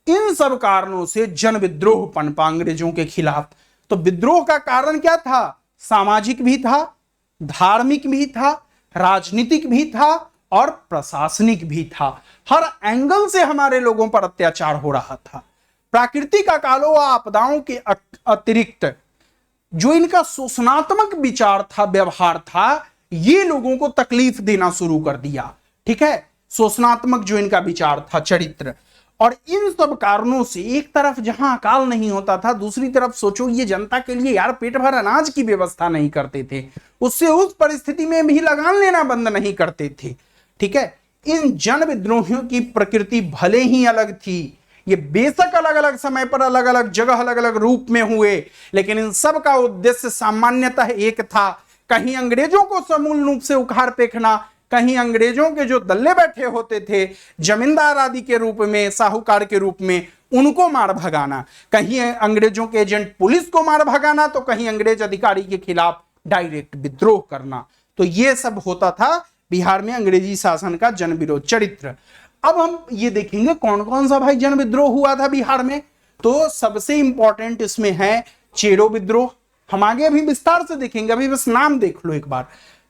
इन सब कारणों से जन विद्रोह पनपा अंग्रेजों के खिलाफ। तो विद्रोह का कारण क्या था? सामाजिक भी था, धार्मिक भी था, राजनीतिक भी था और प्रशासनिक भी था। हर एंगल से हमारे लोगों पर अत्याचार हो रहा था। प्राकृतिक अकालों व आपदाओं के अतिरिक्त जो इनका शोषणात्मक विचार था, व्यवहार था, ये लोगों को तकलीफ देना शुरू कर दिया। ठीक है, शोषणात्मक जो इनका विचार था, चरित्र, और इन सब कारणों से एक तरफ जहां अकाल नहीं होता था, दूसरी तरफ सोचो ये जनता के लिए यार पेट भर अनाज की व्यवस्था नहीं करते थे, उससे उस परिस्थिति में भी लगान लेना बंद नहीं करते थे। ठीक है, इन जन विद्रोहियों की प्रकृति भले ही अलग थी, ये बेशक अलग अलग समय पर अलग अलग जगह अलग अलग रूप में हुए, लेकिन इन सब का उद्देश्य सामान्यतः एक था, कहीं अंग्रेजों को समूल रूप से उखाड़ फेंकना, कहीं अंग्रेजों के जो दल्ले बैठे होते थे जमींदार आदि के रूप में, साहूकार के रूप में, उनको मार भगाना, कहीं अंग्रेजों के एजेंट पुलिस को मार भगाना, तो कहीं अंग्रेज अधिकारी के खिलाफ डायरेक्ट विद्रोह करना। तो ये सब होता था बिहार में अंग्रेजी शासन का जन विरोध चरित्र। अब हम ये देखेंगे कौन कौन सा भाई जन विद्रोह हुआ था बिहार में। तो सबसे इंपॉर्टेंट इसमें है चेरो विद्रोह। हम आगे अभी विस्तार से देखेंगे, अभी बस नाम देख लो एक बार।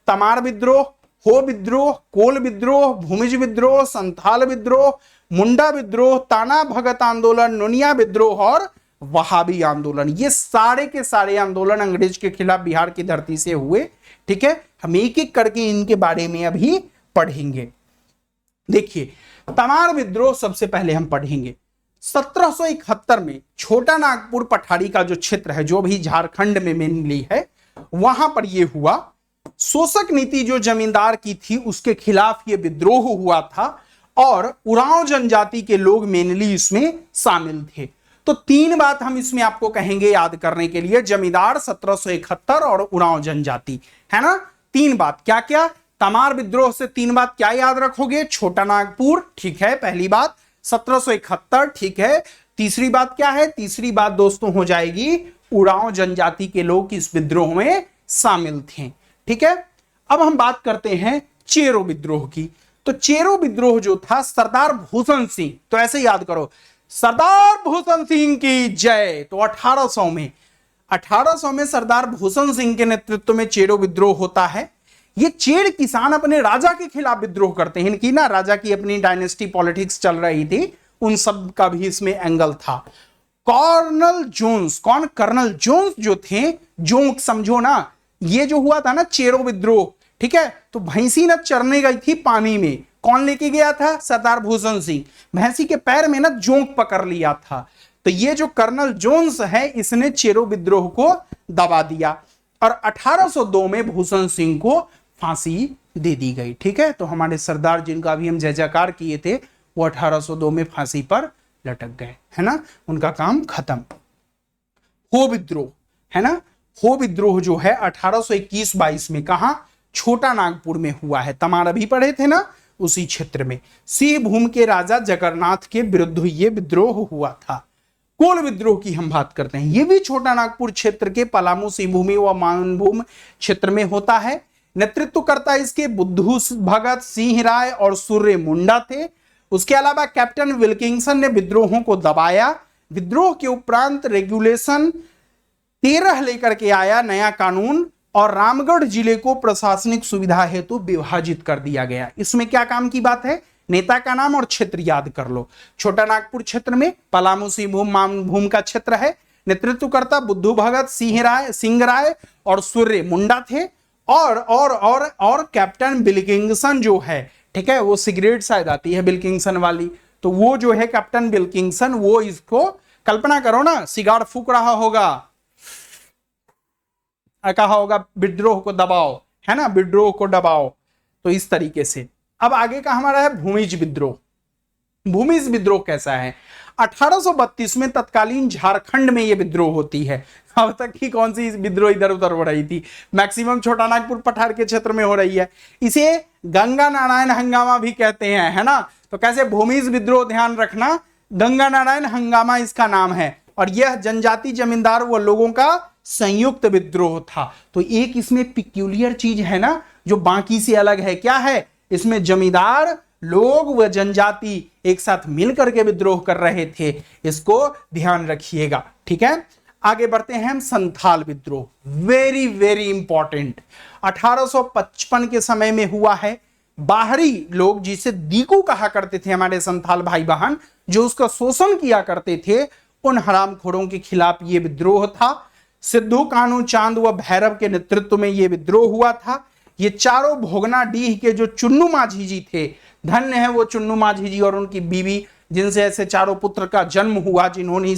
तमार विद्रोह, हो विद्रोह, कोल विद्रोह, भूमिज विद्रोह, संथाल विद्रोह, मुंडा विद्रोह, ताना भगत आंदोलन, नोनिया विद्रोह और वहाबी आंदोलन। ये सारे के सारे आंदोलन अंग्रेज के खिलाफ बिहार की धरती से हुए। ठीक है, हम एक एक करके इनके बारे में अभी पढ़ेंगे। देखिए, तमार विद्रोह सबसे पहले हम पढ़ेंगे। 1771 में छोटा नागपुर पठारी का जो क्षेत्र है, जो भी झारखंड में मेनली है, वहां पर यह हुआ। शोषक नीति जो जमींदार की थी उसके खिलाफ यह विद्रोह हुआ था और उरांव जनजाति के लोग मेनली इसमें शामिल थे। तो तीन बात हम इसमें आपको कहेंगे याद करने के लिए, जमींदार, 1771 और उरांव जनजाति, है ना। तीन बात क्या क्या? तमार विद्रोह से तीन बात क्या याद रखोगे? छोटा नागपुर, ठीक है, पहली बात। 1771, ठीक है। तीसरी बात क्या है? तीसरी बात दोस्तों हो जाएगी उरांव जनजाति के लोग इस विद्रोह में शामिल थे। ठीक है, अब हम बात करते हैं चेरो विद्रोह की। तो चेरो विद्रोह जो था सरदार भूषण सिंह, तो ऐसे याद करो, सरदार भूषण सिंह की जय। तो 1800 में सरदार भूषण सिंह के नेतृत्व में चेरो विद्रोह होता है। ये चेर किसान अपने राजा के खिलाफ विद्रोह करते हैं। इनकी ना राजा की अपनी डायनेस्टी पॉलिटिक्स चल रही थी, उन सब का भी इसमें एंगल था। कर्नल जोन्स, कौन? कर्नल जोन्स जो थे, जो समझो ना, ये जो हुआ था ना चेरो विद्रोह, ठीक है, तो भैंसी ना चरने गई थी पानी में, कौन लेके गया था? सरदार भूषण सिंह। भैंसी के पैर में ना जोंक पकड़ लिया था। तो ये जो कर्नल जोन्स है, इसने चेरो विद्रोह को दबा दिया और 1802 में भूषण सिंह को फांसी दे दी गई। ठीक है, तो हमारे सरदार जिनका भी हम जय जयकार किए थे, वो 1802 में फांसी पर लटक गए, है ना, उनका काम खत्म। हो विद्रोह, है ना, हो विद्रोह जो है 1821-22 में कहा? छोटा नागपुर में हुआ है। तमार अभी पढ़े थे ना, उसी क्षेत्र में सिंह भूम के राजा जगन्नाथ के विरुद्ध ये विद्रोह हुआ था। कोल विद्रोह की हम बात करते हैं, ये भी छोटा नागपुर क्षेत्र के पलामू, सिंहभूमि व मानभूम क्षेत्र में होता है। नेतृत्वकर्ता इसके बुद्धू भगत सिंह राय और सूर्य मुंडा थे। उसके अलावा कैप्टन विल्किंसन ने विद्रोहों को दबाया। विद्रोह के उपरांत रेगुलेशन 13 लेकर के आया नया कानून और रामगढ़ जिले को प्रशासनिक सुविधा हेतु विभाजित कर दिया गया। इसमें क्या काम की बात है? नेता का नाम और क्षेत्र याद कर लो। छोटा नागपुर क्षेत्र में पलामू, सिंहभूम, मानभूम का क्षेत्र है। नेतृत्वकर्ता बुद्धू भगत सिंह राय और सूर्य मुंडा थे। और कैप्टन विल्किंसन जो है, ठीक है, वो सिगरेट शायद आती है विल्किंसन वाली, तो वो जो है कैप्टन विल्किंसन, वो इसको कल्पना करो ना, सिगार फूक रहा होगा, कहा होगा विद्रोह को दबाओ, है ना, विद्रोह को दबाओ। तो इस तरीके से अब आगे का हमारा है भूमिज विद्रोह। भूमिज विद्रोह कैसा है? 1832 में तत्कालीन झारखंड में यह विद्रोह होती है। अब तक की कौन सी विद्रोह इधर उधर हो रही थी, मैक्सिमम छोटा नागपुर पठार के क्षेत्र में हो रही है। इसे गंगा नारायण हंगामा भी कहते हैं, है ना। तो कैसे? भूमिज विद्रोह, ध्यान रखना, गंगा नारायण हंगामा इसका नाम है। और यह जनजाति जमींदार व लोगों का संयुक्त विद्रोह था। तो एक इसमें पिक्यूलियर चीज है ना, जो बाकी से अलग है। क्या है? इसमें जमींदार लोग व जनजाति एक साथ मिलकर के विद्रोह कर रहे थे। इसको ध्यान रखिएगा, ठीक है। आगे बढ़ते हैं हम, संथाल विद्रोह, वेरी वेरी इंपॉर्टेंट, 1855 के समय में हुआ है। बाहरी लोग, जिसे दीकू कहा करते थे हमारे संथाल भाई बहन, जो उसका शोषण किया करते थे, उन हरामखोरों के खिलाफ यह विद्रोह था। सिद्धू कान्हू चांद व भैरव के नेतृत्व में यह विद्रोह हुआ था। ये चारों भोगनाडीह के जो चुन्नू माझी जी थे, धन्य है वो चुन्नू माझी जी और उनकी बीवी, जिनसे ऐसे चारों पुत्र का जन्म हुआ, जिन्होंने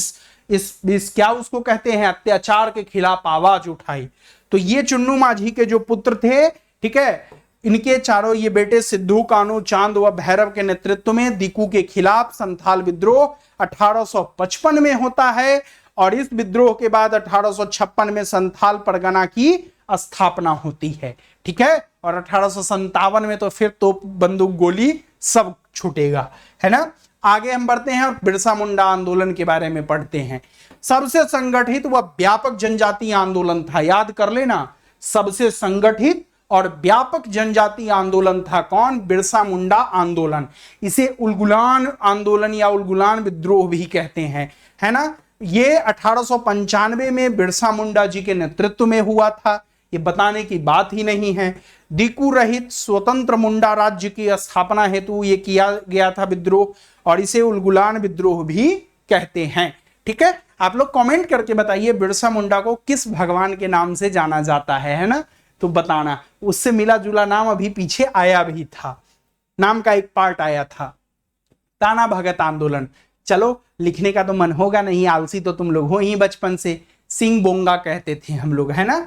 इस क्या उसको कहते हैं, अत्याचार के खिलाफ आवाज उठाई। तो ये चुन्नू माझी के जो पुत्र थे, ठीक है, इनके चारों ये बेटे सिद्धू कान्हू चांद व भैरव के नेतृत्व में दीकू के खिलाफ संथाल विद्रोह 1855 में होता है। और इस विद्रोह के बाद 1856 में संथाल परगना की स्थापना होती है, ठीक है। और 1857 में तो फिर तोप बंदूक गोली सब छूटेगा, है ना। आगे हम बढ़ते हैं और बिरसा मुंडा आंदोलन के बारे में पढ़ते हैं। सबसे संगठित व व्यापक जनजातीय आंदोलन था, याद कर लेना, सबसे संगठित और व्यापक जनजातीय आंदोलन था कौन? बिरसा मुंडा आंदोलन। इसे उलगुलान आंदोलन या उलगुलान विद्रोह भी कहते हैं, है ना। ये 1895 में बिरसा मुंडा जी के नेतृत्व में हुआ था, ये बताने की बात ही नहीं है। दीकू रहित स्वतंत्र मुंडा राज्य की स्थापना हेतु ये किया गया था विद्रोह, और इसे उलगुलान विद्रोह भी कहते हैं, ठीक है। आप लोग कमेंट करके बताइए बिरसा मुंडा को किस भगवान के नाम से जाना जाता है ना, तो बताना। उससे मिला जुला नाम अभी पीछे आया भी था, नाम का एक पार्ट आया था, ताना भगत आंदोलन। चलो, लिखने का तो मन होगा नहीं, आलसी तो तुम लोग हो ही बचपन से, सिंह बोंगा कहते थे हम लोग, है ना।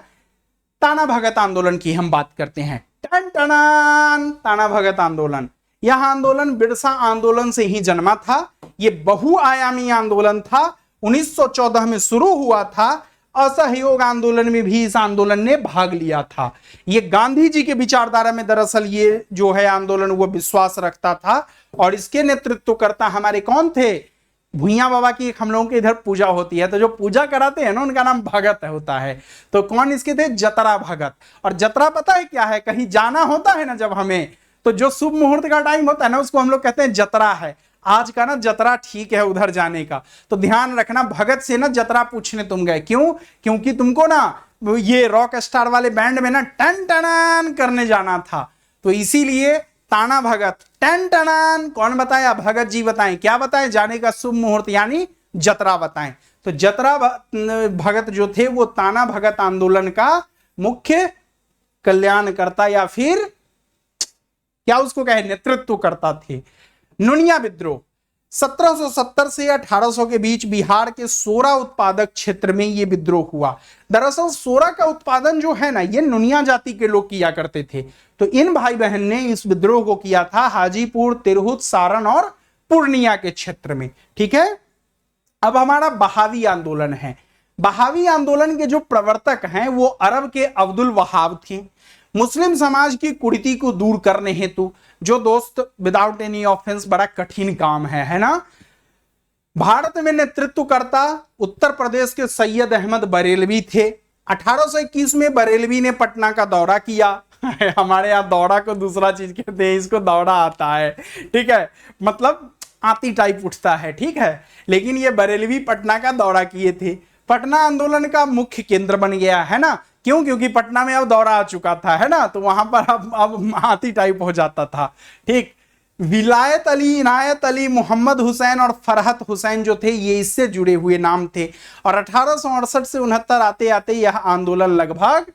ताना भगत आंदोलन की हम बात करते हैं। टन टनान, ताना भगत आंदोलन, यह आंदोलन बिरसा आंदोलन से ही जन्मा था। यह बहुआयामी आंदोलन था, 1914 में शुरू हुआ था। असहयोग आंदोलन में भी इस आंदोलन ने भाग लिया था। यह गांधी जी के विचारधारा में दरअसल ये जो है आंदोलन वो विश्वास रखता था, और इसके नेतृत्वकर्ता हमारे कौन थे? भुइयां बाबा की हम लोगों के इधर पूजा होती है, तो जो पूजा कराते हैं ना उनका नाम भगत होता है। तो कौन इसके थे? जतरा भगत। और जतरा पता है क्या है? कहीं जाना होता है ना जब हमें, तो जो शुभ मुहूर्त का टाइम होता है ना उसको हम लोग कहते हैं जतरा है। आज का ना जतरा ठीक है उधर जाने का, तो ध्यान रखना, भगत से ना जतरा पूछने तुम गए, क्यों? क्योंकि तुमको ना ये रॉक स्टार वाले बैंड में ना टन टनान करने जाना था, तो इसीलिए ताना भगत टन टनान। कौन बताया? भगत जी बताएं। क्या बताएं? जाने का शुभ मुहूर्त यानी जतरा बताएं। तो जतरा भगत जो थे वो ताना भगत आंदोलन का मुख्य कल्याणकर्ता या फिर क्या उसको कहे, नेतृत्व करता थे। नुनिया विद्रोह 1770 से 1800 के बीच बिहार के सोरा उत्पादक क्षेत्र में यह विद्रोह हुआ। दरअसल सोरा का उत्पादन जो है ना, ये नुनिया जाति के लोग किया करते थे। तो इन भाई बहन ने इस विद्रोह को किया था हाजीपुर, तिरहुत, सारण और पूर्णिया के क्षेत्र में, ठीक है। अब हमारा बहावी आंदोलन है। बहावी आंदोलन के जो प्रवर्तक हैं वो अरब के अब्दुल वहाब थे। मुस्लिम समाज की कुरीति को दूर करने हेतु, जो दोस्त विदाउट एनी ऑफेंस बड़ा कठिन काम है ना। भारत में नेतृत्वकर्ता उत्तर प्रदेश के सैयद अहमद बरेलवी थे। 1821 में बरेलवी ने पटना का दौरा किया। हमारे यहाँ दौरा को दूसरा चीज कहते हैं, इसको दौरा आता है, ठीक है, मतलब आती टाइप उठता है, ठीक है। लेकिन ये बरेलवी पटना का दौरा किए थे। पटना आंदोलन का मुख्य केंद्र बन गया, है ना। क्यों? क्योंकि पटना में अब दौरा आ चुका था, है ना, तो वहां पर अब हाथी टाइप हो जाता था, ठीक। विलायत अली, इनायत अली, मोहम्मद हुसैन और फरहत हुसैन जो थे ये इससे जुड़े हुए नाम थे। और 1868 से 69 आते आते यह आंदोलन लगभग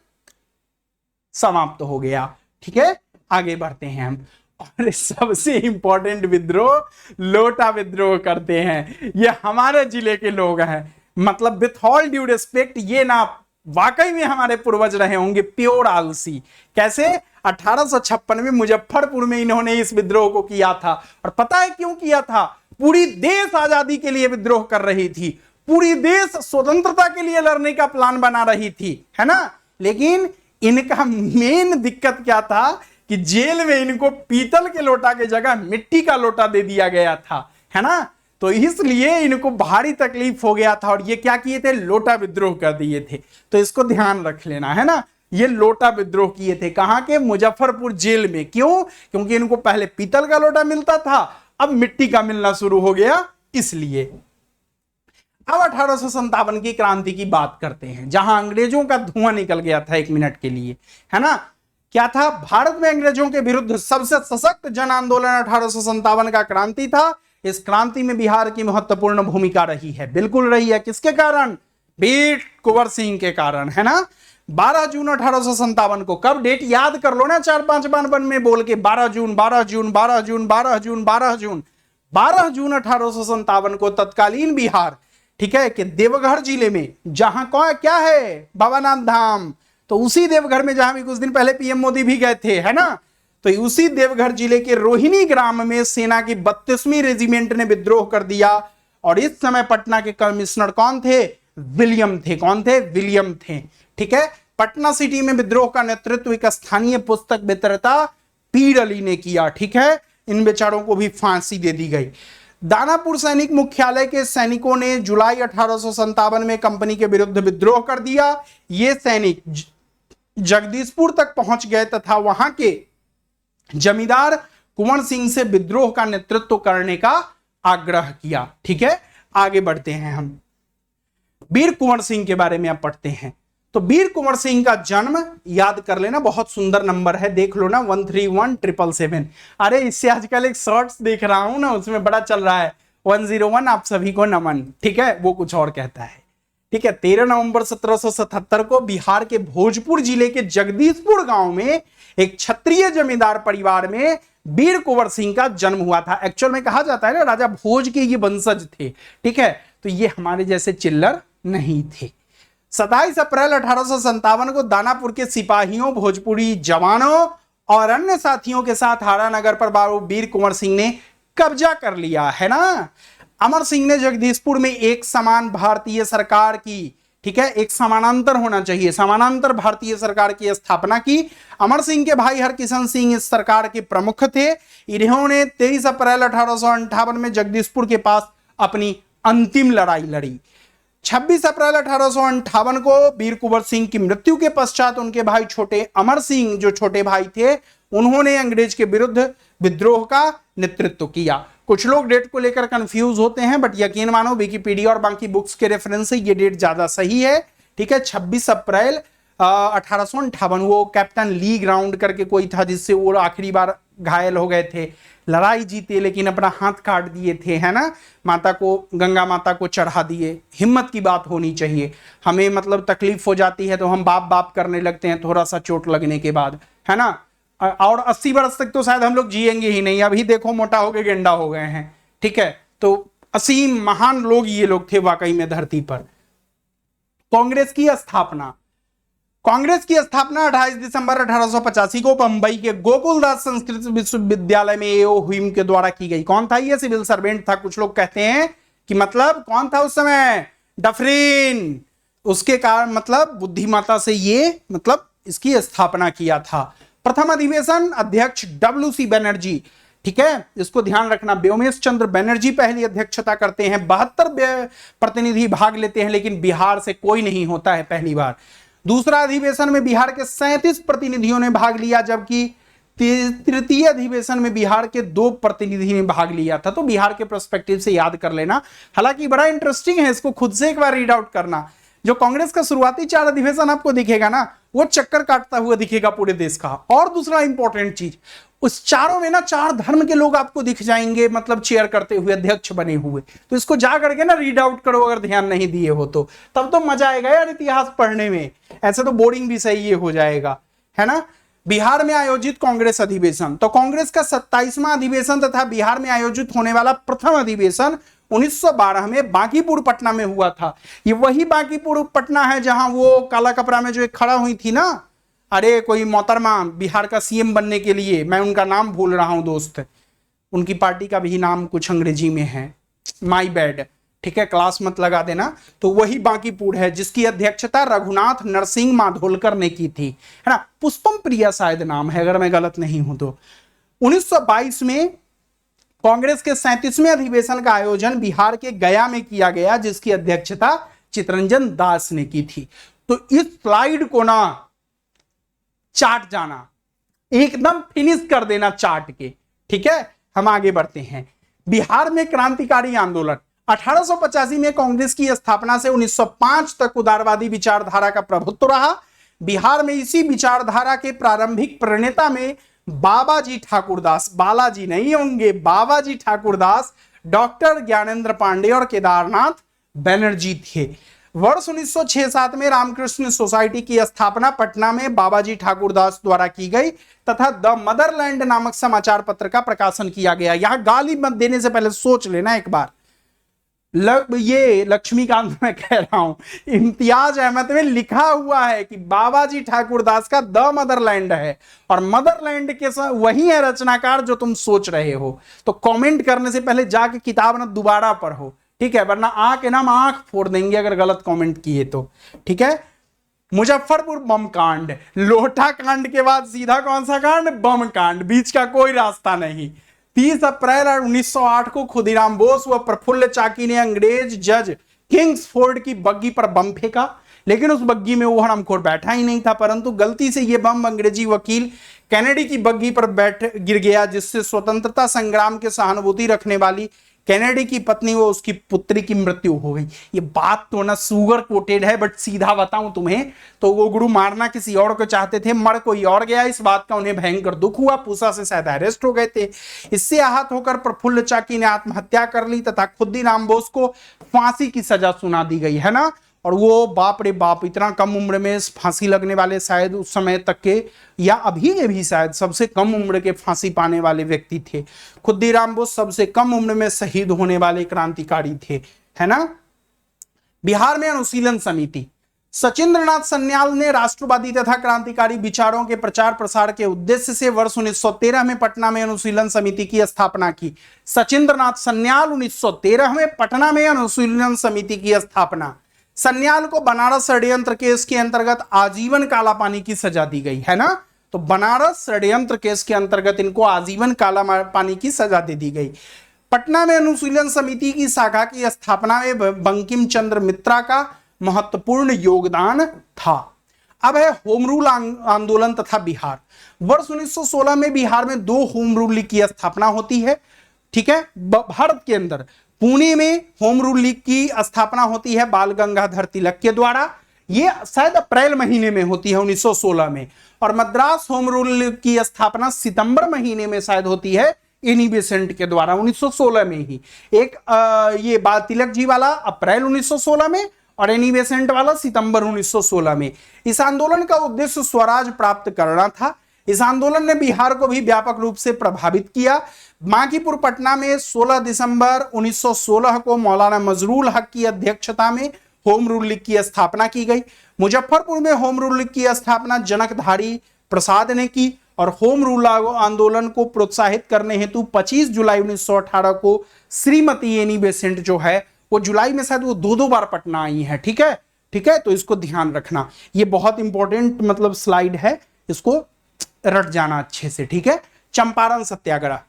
समाप्त हो गया, ठीक है। आगे बढ़ते हैं हम, और सबसे इंपॉर्टेंट विद्रोह लोटा विद्रोह करते हैं। ये हमारे जिले के लोग हैं, मतलब विथ ऑल ड्यू रिस्पेक्ट, ये ना वाकई में हमारे पूर्वज रहे होंगे प्योर आलसी। कैसे? 1856 में मुजफ्फरपुर में इन्होंने इस विद्रोह को किया था। और पता है क्यों किया था? पूरी देश आजादी के लिए विद्रोह कर रही थी, पूरी देश स्वतंत्रता के लिए लड़ने का प्लान बना रही थी, है ना। लेकिन इनका मेन दिक्कत क्या था कि जेल में इनको पीतल के लोटा के जगह मिट्टी का लोटा दे दिया गया था, है ना। तो इसलिए इनको भारी तकलीफ हो गया था, और ये क्या किए थे? लोटा विद्रोह कर दिए थे। तो इसको ध्यान रख लेना, है ना। ये लोटा विद्रोह किए थे कहां के? मुजफ्फरपुर जेल में। क्यों? क्योंकि इनको पहले पीतल का लोटा मिलता था, अब मिट्टी का मिलना शुरू हो गया, इसलिए। अब 1857 की क्रांति की बात करते हैं, जहां अंग्रेजों का धुआं निकल गया था 1 मिनट के लिए, है ना। क्या था? भारत में अंग्रेजों के विरुद्ध सबसे सशक्त जन आंदोलन 1857 का क्रांति था। इस क्रांति में बिहार की महत्वपूर्ण भूमिका रही है, बिल्कुल रही है। किसके कारण? वीर कुंवर सिंह के कारण, है ना। 12 जून 1857 को, कब डेट याद कर लो ना 4-5 बार वन में बोल के, 12 जून 12 जून 12 जून 12 जून 12 जून 12 जून 1857 को तत्कालीन बिहार, ठीक है, कि देवघर जिले में, जहां क्या है, बाबानाथ धाम, तो उसी देवघर में जहां भी कुछ दिन पहले पीएम मोदी भी गए थे, है ना, तो उसी देवघर जिले के रोहिणी ग्राम में सेना की 32वीं रेजिमेंट ने विद्रोह कर दिया। और इस समय पटना के कमिश्नर कौन थे? विलियम थे। कौन थे? विलियम थे, ठीक है। पटना सिटी में विद्रोह का नेतृत्व एक स्थानीय पुस्तक विक्रेता पीर अली ने किया, ठीक है। इन बेचारों को भी फांसी दे दी गई। दानापुर सैनिक मुख्यालय के सैनिकों ने जुलाई 1857 में कंपनी के विरुद्ध विद्रोह कर दिया। ये सैनिक जगदीशपुर तक पहुंच गए तथा वहां के जमींदार कुंवर सिंह से विद्रोह का नेतृत्व करने का आग्रह किया, ठीक है। आगे बढ़ते हैं, हम वीर कुंवर सिंह के बारे में अब पढ़ते हैं। तो वीर कुंवर सिंह का जन्म याद कर लेना, बहुत सुंदर नंबर है, देख लो ना, 131777। अरे इससे आजकल एक शॉर्ट्स देख रहा हूं ना, उसमें बड़ा चल रहा है 101, आप सभी को नमन, ठीक है, वो कुछ और कहता है, ठीक है। 13 नवंबर 1777 को बिहार के भोजपुर जिले के जगदीशपुर गांव में एक क्षत्रिय जमींदार परिवार में वीर कुंवर सिंह का जन्म हुआ था। एक्चुअल में कहा जाता है ना, राजा भोज के ये वंशज थे, ठीक है, तो ये हमारे जैसे चिल्लर नहीं थे। 27 अप्रैल 1857 को दानापुर के सिपाहियों, भोजपुरी जवानों और अन्य साथियों के साथ हाड़ा नगर पर बाबू वीर कुंवर सिंह ने कब्जा कर लिया, है ना। अमर सिंह ने जगदीशपुर में एक समान भारतीय सरकार की, ठीक है, एक समानांतर होना चाहिए, समानांतर भारतीय सरकार की स्थापना की। अमर सिंह के भाई हरकिशन सिंह इस सरकार के प्रमुख थे। इन्होंने 23 अप्रैल 1858 में जगदीशपुर के पास अपनी अंतिम लड़ाई लड़ी। 26 अप्रैल 1858 को वीर कुंवर सिंह की मृत्यु के पश्चात उनके भाई छोटे अमर सिंह, जो छोटे भाई थे, उन्होंने अंग्रेज के विरुद्ध विद्रोह का नेतृत्व किया। कुछ लोग डेट को लेकर कंफ्यूज होते हैं, बट यकीन मानो विकिपीडिया और बाकी बुक्स के रेफरेंस से ये डेट ज्यादा सही है, ठीक है। 26 अप्रैल 1858, वो कैप्टन ली ग्राउंड करके कोई था, जिससे वो आखिरी बार घायल हो गए थे, लड़ाई जीते लेकिन अपना हाथ काट दिए थे, है ना, माता को, गंगा माता को चढ़ा दिए। हिम्मत की बात होनी चाहिए, हमें मतलब तकलीफ हो जाती है तो हम बाप बाप करने लगते हैं थोड़ा सा चोट लगने के बाद, है ना। और 80 वर्ष तक तो शायद हम लोग जिएंगे ही नहीं, अभी देखो मोटा होके गेंडा हो गए हैं, ठीक है। तो असीम महान लोग ये लोग थे वाकई में धरती पर। कांग्रेस की स्थापना, कांग्रेस की स्थापना 28 दिसंबर 1885 को बंबई के गोकुलदास संस्कृत विश्वविद्यालय में एओ हुइम के द्वारा की गई। कौन था ये? सिविल सर्वेंट था। कुछ लोग कहते हैं कि मतलब कौन था उस समय? डफरिन। उसके कारण मतलब बुद्धिमता से ये मतलब इसकी स्थापना किया था। प्रथम अधिवेशन अध्यक्ष WC बनर्जी, ठीक है, इसको ध्यान रखना, व्योमेश चंद्र बनर्जी पहली अध्यक्षता करते हैं। 72 प्रतिनिधि भाग लेते हैं, लेकिन बिहार से कोई नहीं होता है पहली बार। दूसरा अधिवेशन में बिहार के 37 प्रतिनिधियों ने भाग लिया, जबकि तृतीय अधिवेशन में बिहार के 2 प्रतिनिधि ने भाग लिया था। तो बिहार के पर्सपेक्टिव से याद कर लेना, हालांकि बड़ा इंटरेस्टिंग है, इसको खुद से एक बार रीड आउट करना। जो कांग्रेस का शुरुआती 4 अधिवेशन आपको दिखेगा ना, वो चक्कर काटता हुआ दिखेगा पूरे देश का। और दूसरा इंपॉर्टेंट चीज, उस चारों में ना 4 धर्म के लोग आपको दिख जाएंगे, मतलब चेयर करते हुए, अध्यक्ष बने हुए। तो इसको जा करके ना रीड आउट करो, अगर ध्यान नहीं दिए हो तो, तब तो मजा आएगा यार इतिहास पढ़ने में। ऐसे तो बोरिंग भी सही ये हो जाएगा, है ना। बिहार में आयोजित कांग्रेस अधिवेशन, तो कांग्रेस का 27वां अधिवेशन तथा बिहार में आयोजित होने वाला प्रथम अधिवेशन 1912 में बांकीपुर पटना में हुआ था। ये वही बांकीपुर पटना है जहां वो काला कपड़ा में जो एक खड़ा हुई थी ना, अरे कोई मोहतरमा बिहार का सीएम बनने के लिए, मैं उनका नाम भूल रहा हूं दोस्त, उनकी पार्टी का भी नाम कुछ अंग्रेजी में है, माई बैड, ठीक है, क्लास मत लगा देना। तो वही बांकीपुर है, जिसकी अध्यक्षता रघुनाथ नरसिंह माधोलकर ने की थी, है ना। पुष्पम प्रिया शायद नाम है, अगर मैं गलत नहीं हूं तो। 1922 में कांग्रेस के 37वें अधिवेशन का आयोजन बिहार के गया में किया गया, जिसकी अध्यक्षता चितरंजन दास ने की थी। तो इस स्लाइड को ना चाट जाना, एकदम फिनिश कर देना चाट के, ठीक है। हम आगे बढ़ते हैं। बिहार में क्रांतिकारी आंदोलन, 1885 में कांग्रेस की स्थापना से 1905 तक उदारवादी विचारधारा का प्रभुत्व रहा। बिहार में इसी विचारधारा के प्रारंभिक प्रणेता में बाबाजी ठाकुरदास, बालाजी नहीं होंगे, बाबाजी ठाकुरदास, डॉक्टर ज्ञानेंद्र पांडे और केदारनाथ बनर्जी थे। वर्ष 1906-07 में रामकृष्ण सोसाइटी की स्थापना पटना में बाबाजी ठाकुरदास द्वारा की गई तथा द मदरलैंड नामक समाचार पत्र का प्रकाशन किया गया। यहां गाली मत देने से पहले सोच लेना एक बार। ये लक्ष्मीकांत मैं कह रहा हूं, इम्तियाज अहमद में लिखा हुआ है कि बाबाजी ठाकुरदास का द मदरलैंड है और मदरलैंड के वही है रचनाकार जो तुम सोच रहे हो। तो कमेंट करने से पहले जाके किताब ना दोबारा पढ़ो, ठीक है, वरना आंख है ना हम आंख फोड़ देंगे अगर गलत कमेंट किए तो, ठीक है। मुजफ्फरपुर बम कांड, लोटा कांड के बाद सीधा कौन सा कांड? बम कांड, बीच का कोई रास्ता नहीं। 30 अप्रैल 1908 को खुदीराम बोस व प्रफुल्ल चाकी ने अंग्रेज जज किंग्सफोर्ड की बग्गी पर बम फेंका, लेकिन उस बग्गी में वो हरामखोर बैठा ही नहीं था, परंतु गलती से यह बम अंग्रेजी वकील कैनेडी की बग्गी पर गिर गया, जिससे स्वतंत्रता संग्राम के सहानुभूति रखने वाली कैनेडी की पत्नी व उसकी पुत्री की मृत्यु हो गई। ये बात तो ना सुगर कोटेड है, बट सीधा बताऊं तुम्हें तो वो गुरु मारना किसी और को चाहते थे, मर कोई और गया। इस बात का उन्हें भयंकर दुख हुआ, पूसा से शायद अरेस्ट हो गए थे। इससे आहत होकर प्रफुल्ल चाकी ने आत्महत्या कर ली तथा खुदीराम बोस को फांसी की सजा सुना दी गई, है ना। और वो बाप रे बाप, इतना कम उम्र में फांसी लगने वाले शायद उस समय तक के या अभी के भी शायद सबसे कम उम्र के फांसी पाने वाले व्यक्ति थे। खुदीराम बोस सबसे कम उम्र में शहीद होने वाले क्रांतिकारी थे, है ना। बिहार में अनुशीलन समिति, सचिंद्रनाथ सन्याल ने राष्ट्रवादी तथा क्रांतिकारी विचारों के प्रचार प्रसार के उद्देश्य से वर्ष 1913 में पटना में अनुशीलन समिति की स्थापना की। सचिंद्रनाथ सन्याल 1913 में पटना में अनुशीलन समिति की स्थापना। सन्याल को बनारस षड्यंत्र केस के अंतर्गत आजीवन काला पानी की सजा दी गई, है ना। तो बनारस षड्यंत्र केस के अंतर्गत इनको आजीवन काला पानी की सजा दे दी गई। पटना में अनुशीलन समिति की शाखा की स्थापना में बंकिम चंद्र मित्रा का महत्वपूर्ण योगदान था। अब है होम रूल आंदोलन तथा बिहार। वर्ष 1916 में बिहार में 2 होम रूल लीग की स्थापना होती है, ठीक है। भारत के अंदर पुणे में होम रूल लीग की स्थापना होती है बाल गंगाधर तिलक के द्वारा, ये शायद अप्रैल महीने में होती है 1916 में। और मद्रास होम रूल लीग की स्थापना सितंबर महीने में शायद होती है एनी बेसेंट के द्वारा 1916 में ही। एक ये बाल तिलक जी वाला अप्रैल 1916 में और एनी बेसेंट वाला सितंबर 1916 में। इस आंदोलन का उद्देश्य स्वराज प्राप्त करना था। इस आंदोलन ने बिहार को भी व्यापक रूप से प्रभावित किया। बांकीपुर पटना में 16 दिसंबर 1916 को मौलाना मजरूल हक की अध्यक्षता में होम रूल लीग की स्थापना की गई। मुजफ्फरपुर में होम रूल लीग की स्थापना जनकधारी प्रसाद ने की और होम रूल आंदोलन को प्रोत्साहित करने हेतु 25 जुलाई 1918 को श्रीमती एनी बेसेंट जो है वो जुलाई में शायद वो 2 बार पटना आई है, ठीक है, ठीक है। तो इसको ध्यान रखना, ये बहुत इंपॉर्टेंट मतलब स्लाइड है, इसको रट जाना अच्छे से, ठीक है। चंपारण सत्याग्रह,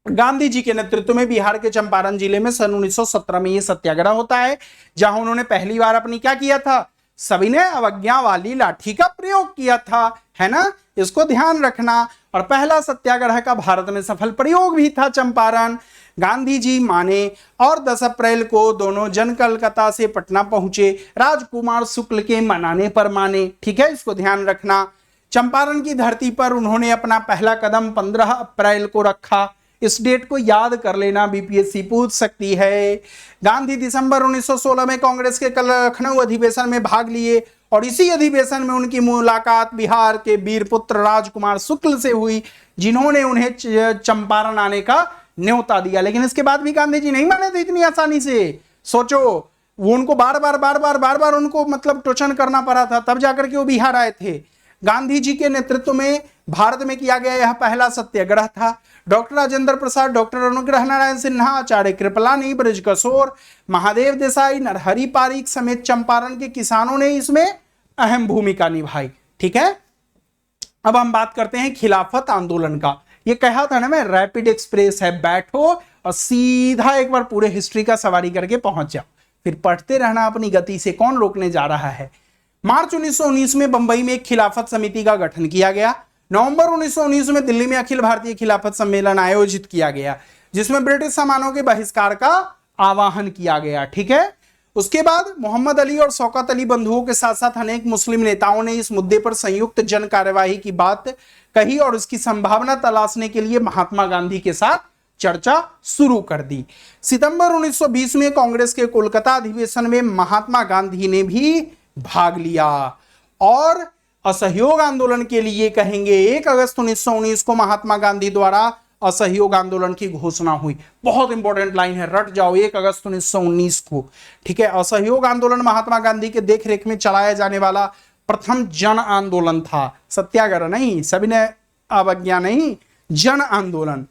गांधी जी के नेतृत्व में बिहार के चंपारण जिले में सन 1917 में यह सत्याग्रह होता है, जहां उन्होंने पहली बार अपनी क्या किया था, सविनय अवज्ञा वाली लाठी का प्रयोग किया था, है ना, इसको ध्यान रखना। और पहला सत्याग्रह का भारत में सफल प्रयोग भी था चंपारण। गांधी जी माने और 10 अप्रैल को दोनों जन कलकत्ता से पटना पहुंचे, राजकुमार शुक्ल के मनाने पर माने, ठीक है, इसको ध्यान रखना। चंपारण की धरती पर उन्होंने अपना पहला कदम 15 अप्रैल को रखा। इस डेट को याद कर लेना, बीपीएससी पूछ सकती है। गांधी दिसंबर 1916 में कांग्रेस के लखनऊ अधिवेशन में भाग लिए और इसी अधिवेशन में उनकी मुलाकात बिहार के वीर पुत्र राजकुमार शुक्ल से हुई, जिन्होंने उन्हें चंपारण आने का न्योता दिया। लेकिन इसके बाद भी गांधी जी नहीं माने थे इतनी आसानी से। सोचो, वो उनको बार बार उनको मतलब टोचन करना पड़ा था, तब जाकर के वो बिहार आए थे। गांधी जी के नेतृत्व में भारत में किया गया यह पहला सत्याग्रह था। डॉक्टर राजेंद्र प्रसाद, डॉक्टर अनुग्रह नारायण सिन्हा, आचार्य कृपलानी, ब्रजकिशोर, महादेव देसाई, नरहरि पारिक समेत चंपारण के किसानों ने इसमें अहम भूमिका निभाई, ठीक है। अब हम बात करते हैं खिलाफत आंदोलन का। ये कहा था ना मैं, रैपिड एक्सप्रेस है, बैठो और सीधा एक बार पूरे हिस्ट्री का सवारी करके पहुंच जाओ, फिर पढ़ते रहना अपनी गति से, कौन रोकने जा रहा है। मार्च 1919 में बंबई में एक खिलाफत समिति का गठन किया गया। नवंबर 1919 में दिल्ली में अखिल भारतीय खिलाफत सम्मेलन आयोजित किया गया, जिसमें ब्रिटिश सामानों के बहिष्कार का आवाहन किया गया। ठीक है, उसके बाद मोहम्मद अली और शौकत अली बंधुओं के साथ साथ अनेक मुस्लिम नेताओं ने इस मुद्दे पर संयुक्त जन कार्यवाही की बात कही और उसकी संभावना तलाशने के लिए महात्मा गांधी के साथ चर्चा शुरू कर दी। सितंबर 1920 में कांग्रेस के कोलकाता अधिवेशन में महात्मा गांधी ने भी भाग लिया और असहयोग आंदोलन के लिए कहेंगे 1 अगस्त 1919 को महात्मा गांधी द्वारा असहयोग आंदोलन की घोषणा हुई। बहुत इंपॉर्टेंट लाइन है, रट जाओ, 1 अगस्त 1919 को। ठीक है, असहयोग आंदोलन महात्मा गांधी के देखरेख में चलाया जाने वाला प्रथम जन आंदोलन था, सत्याग्रह नहीं, सविनय अवज्ञा नहीं, जन आंदोलन।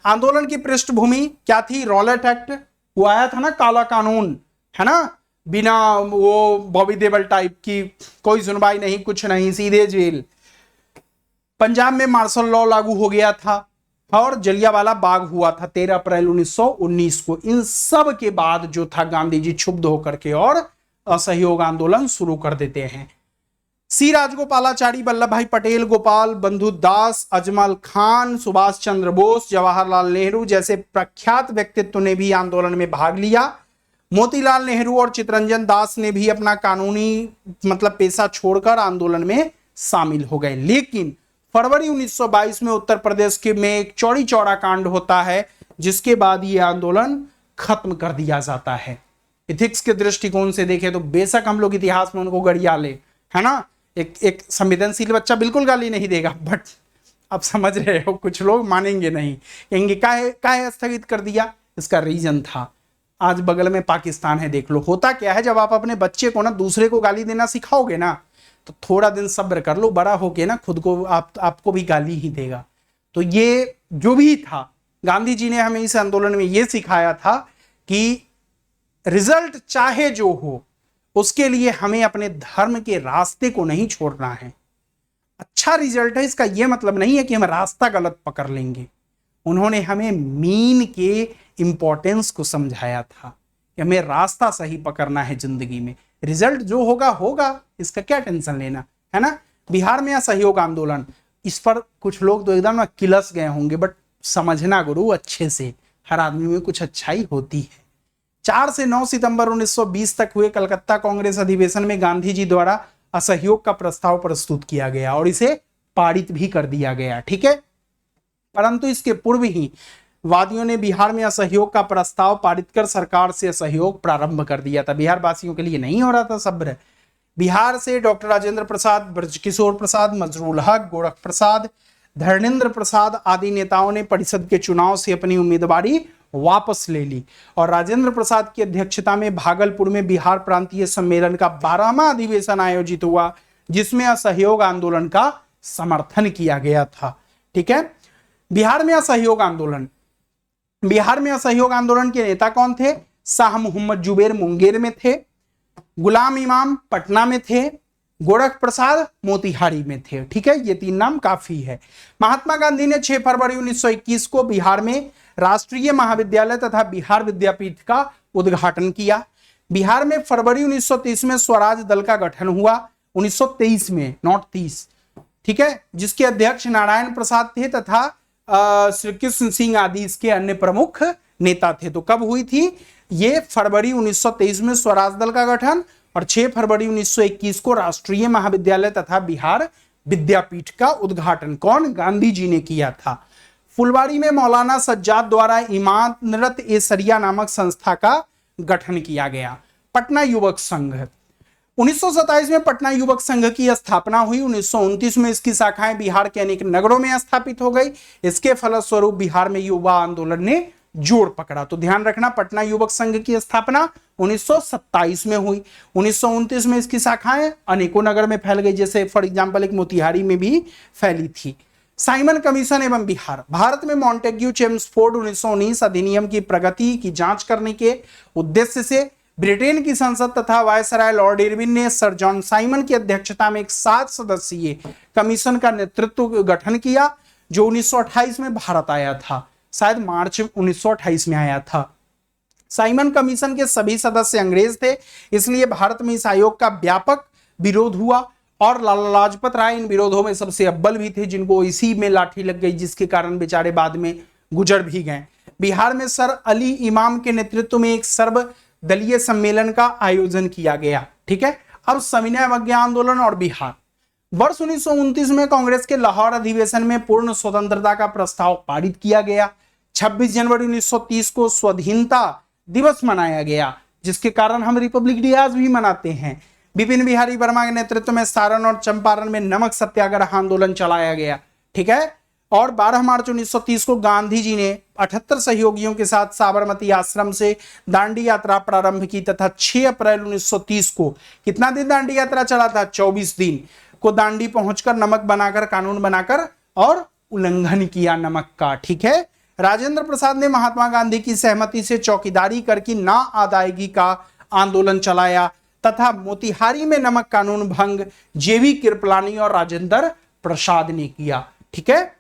आंदोलन की पृष्ठभूमि क्या थी? रॉलेट एक्ट, वो आया था ना, काला कानून, है ना, बिना वो बॉबी देओल टाइप की, कोई सुनवाई नहीं, कुछ नहीं, सीधे जेल। पंजाब में मार्शल लॉ लागू हो गया था और जलियांवाला बाग हुआ था 13 अप्रैल 1919 को। इन सब के बाद जो था गांधी जी क्षुब्ध होकर के और असहयोग आंदोलन शुरू कर देते हैं। सी राजगोपालाचारी, वल्लभ भाई पटेल, गोपाल बंधु दास, अजमल खान, सुभाष चंद्र बोस, जवाहरलाल नेहरू जैसे प्रख्यात व्यक्तित्व ने भी आंदोलन में भाग लिया। मोतीलाल नेहरू और चित्तरंजन दास ने भी अपना कानूनी पेशा छोड़कर आंदोलन में शामिल हो गए। लेकिन फरवरी 1922 में उत्तर प्रदेश के में एक चौड़ी चौड़ा कांड होता है जिसके बाद यह आंदोलन खत्म कर दिया जाता है। इथिक्स के दृष्टिकोण से देखें तो बेशक हम लोग इतिहास में उनको गड़िया ले, है ना, एक संवेदनशील बच्चा बिल्कुल गाली नहीं देगा, बट अब समझ रहे हो कुछ लोग मानेंगे नहीं, कहेंगे काहे स्थगित कर दिया। इसका रीजन था, आज बगल में पाकिस्तान है, देख लो। होता क्या है, जब आप अपने बच्चे को ना दूसरे को गाली देना सिखाओगे ना तो थोड़ा दिन सब्र कर लो, बड़ा होके ना खुद को आपको भी गाली ही देगा। तो ये जो भी था, गांधी जी ने हमें इस आंदोलन में ये सिखाया था कि रिजल्ट चाहे जो हो उसके लिए हमें अपने धर्म के रास्ते को नहीं छोड़ना है। अच्छा रिजल्ट है इसका यह मतलब नहीं है कि हम रास्ता गलत पकड़ लेंगे। उन्होंने हमें मीन के इंपॉर्टेंस को समझाया था कि हमें रास्ता सही पकड़ना है जिंदगी में। रिजल्ट जो होगा होगा, इसका क्या टेंशन लेना, है ना। बिहार में असहयोग आंदोलन, इस पर कुछ लोग तो एकदम ना किलस गए होंगे, बट समझना गुरु अच्छे से, हर आदमी में कुछ अच्छाई होती है। 4 से 9 सितंबर 1920 तक हुए कलकत्ता कांग्रेस अधिवेशन में गांधी जी द्वारा असहयोग का प्रस्ताव प्रस्तुत किया गया और इसे पारित भी कर दिया गया। ठीक है, परंतु इसके पूर्व ही वादियों ने बिहार में असहयोग का प्रस्ताव पारित कर सरकार से असहयोग प्रारंभ कर दिया था। बिहार वासियों के लिए नहीं हो रहा था सब्र। बिहार से डॉक्टर राजेंद्र प्रसाद, ब्रजकिशोर प्रसाद, मजरूल हक, गोरख प्रसाद, धर्मेंद्र प्रसाद आदि नेताओं ने परिषद के चुनाव से अपनी उम्मीदवारी वापस ले ली और राजेंद्र प्रसाद की अध्यक्षता में भागलपुर में बिहार प्रांतीय सम्मेलन का 12वां अधिवेशन आयोजित हुआ जिसमें असहयोग आंदोलन का समर्थन किया गया था। ठीक है, बिहार में असहयोग आंदोलन के नेता कौन थे? शाह मोहम्मद जुबैर मुंगेर में थे, गुलाम इमाम पटना में थे, गोरख प्रसाद मोतिहारी में थे। ठीक है, ये 3 नाम काफी है। महात्मा गांधी ने 6 फरवरी 1921 को बिहार में राष्ट्रीय महाविद्यालय तथा बिहार विद्यापीठ का उद्घाटन किया। बिहार में फरवरी 1930 में स्वराज दल का गठन हुआ, 1923 में, नॉट 30। ठीक है, जिसके अध्यक्ष नारायण प्रसाद थे तथा श्री कृष्ण सिंह आदि इसके अन्य प्रमुख नेता थे। तो कब हुई थी ये? फरवरी 1923 में स्वराज दल का गठन और 6 फरवरी 1921 को राष्ट्रीय महाविद्यालय तथा बिहार विद्यापीठ का उद्घाटन कौन? गांधी जी ने किया था। फुलवाड़ी में मौलाना सज्जाद द्वारा इमारत ए सरिया नामक संस्था का गठन किया गया। पटना युवक संघ, 1927 में पटना युवक संघ की स्थापना हुई। 1929 में इसकी शाखाएं बिहार के अनेक नगरों में स्थापित हो गई। इसके फलस्वरूप बिहार में युवा आंदोलन ने जोर पकड़ा। तो ध्यान रखना, पटना युवक संघ की स्थापना 1927 में हुई। 1929 में इसकी शाखाएं अनेकों नगर में फैल गई, जैसे फॉर एग्जांपल एक मोतिहारी में भी फैली थी। साइमन कमीशन एवं बिहार, भारत में मॉन्टेग्यू चेम्सफोर्ड 1919 अधिनियम की प्रगति की जांच करने के उद्देश्य से ब्रिटेन की संसद तथा वायसराय लॉर्ड इरविन ने सर जॉन साइमन की अध्यक्षता में एक 7 सदस्यीय कमीशन का नेतृत्व गठन किया जो 1928 में भारत आया था, शायद मार्च 1928 में आया था। साइमन कमीशन के सभी सदस्य अंग्रेज थे, इसलिए भारत में इस आयोग का व्यापक विरोध हुआ और लाला लाजपत राय इन विरोधों में सबसे अव्वल भी थे, जिनको इसी में लाठी लग गई, जिसके कारण बेचारे बाद में गुजर भी गए। बिहार में सर अली इमाम के नेतृत्व में एक सर्वदलीय सम्मेलन का आयोजन किया गया। ठीक है, अब सविनय अवज्ञा आंदोलन और बिहार। वर्ष 1929 में कांग्रेस के लाहौर अधिवेशन में पूर्ण स्वतंत्रता का प्रस्ताव पारित किया गया। 26 जनवरी 1930 को स्वाधीनता दिवस मनाया गया, जिसके कारण हम रिपब्लिक डे आज भी मनाते हैं। विपिन बिहारी वर्मा के नेतृत्व में सारण और चंपारण में नमक सत्याग्रह आंदोलन चलाया गया। ठीक है, और 12 मार्च 1930 को गांधी जी ने 78 सहयोगियों के साथ साबरमती आश्रम से दांडी यात्रा प्रारंभ की तथा 6 अप्रैल 1930 को कितना दिन दांडी यात्रा चला था? 24 दिन को दांडी पहुंचकर नमक बनाकर, कानून बनाकर और उल्लंघन किया नमक का। ठीक है, राजेंद्र प्रसाद ने महात्मा गांधी की सहमति से चौकीदारी कर की ना अदायगी का आंदोलन चलाया तथा मोतिहारी में नमक कानून भंग जेवी कृपलानी और राजेंद्र प्रसाद ने किया। ठीक है,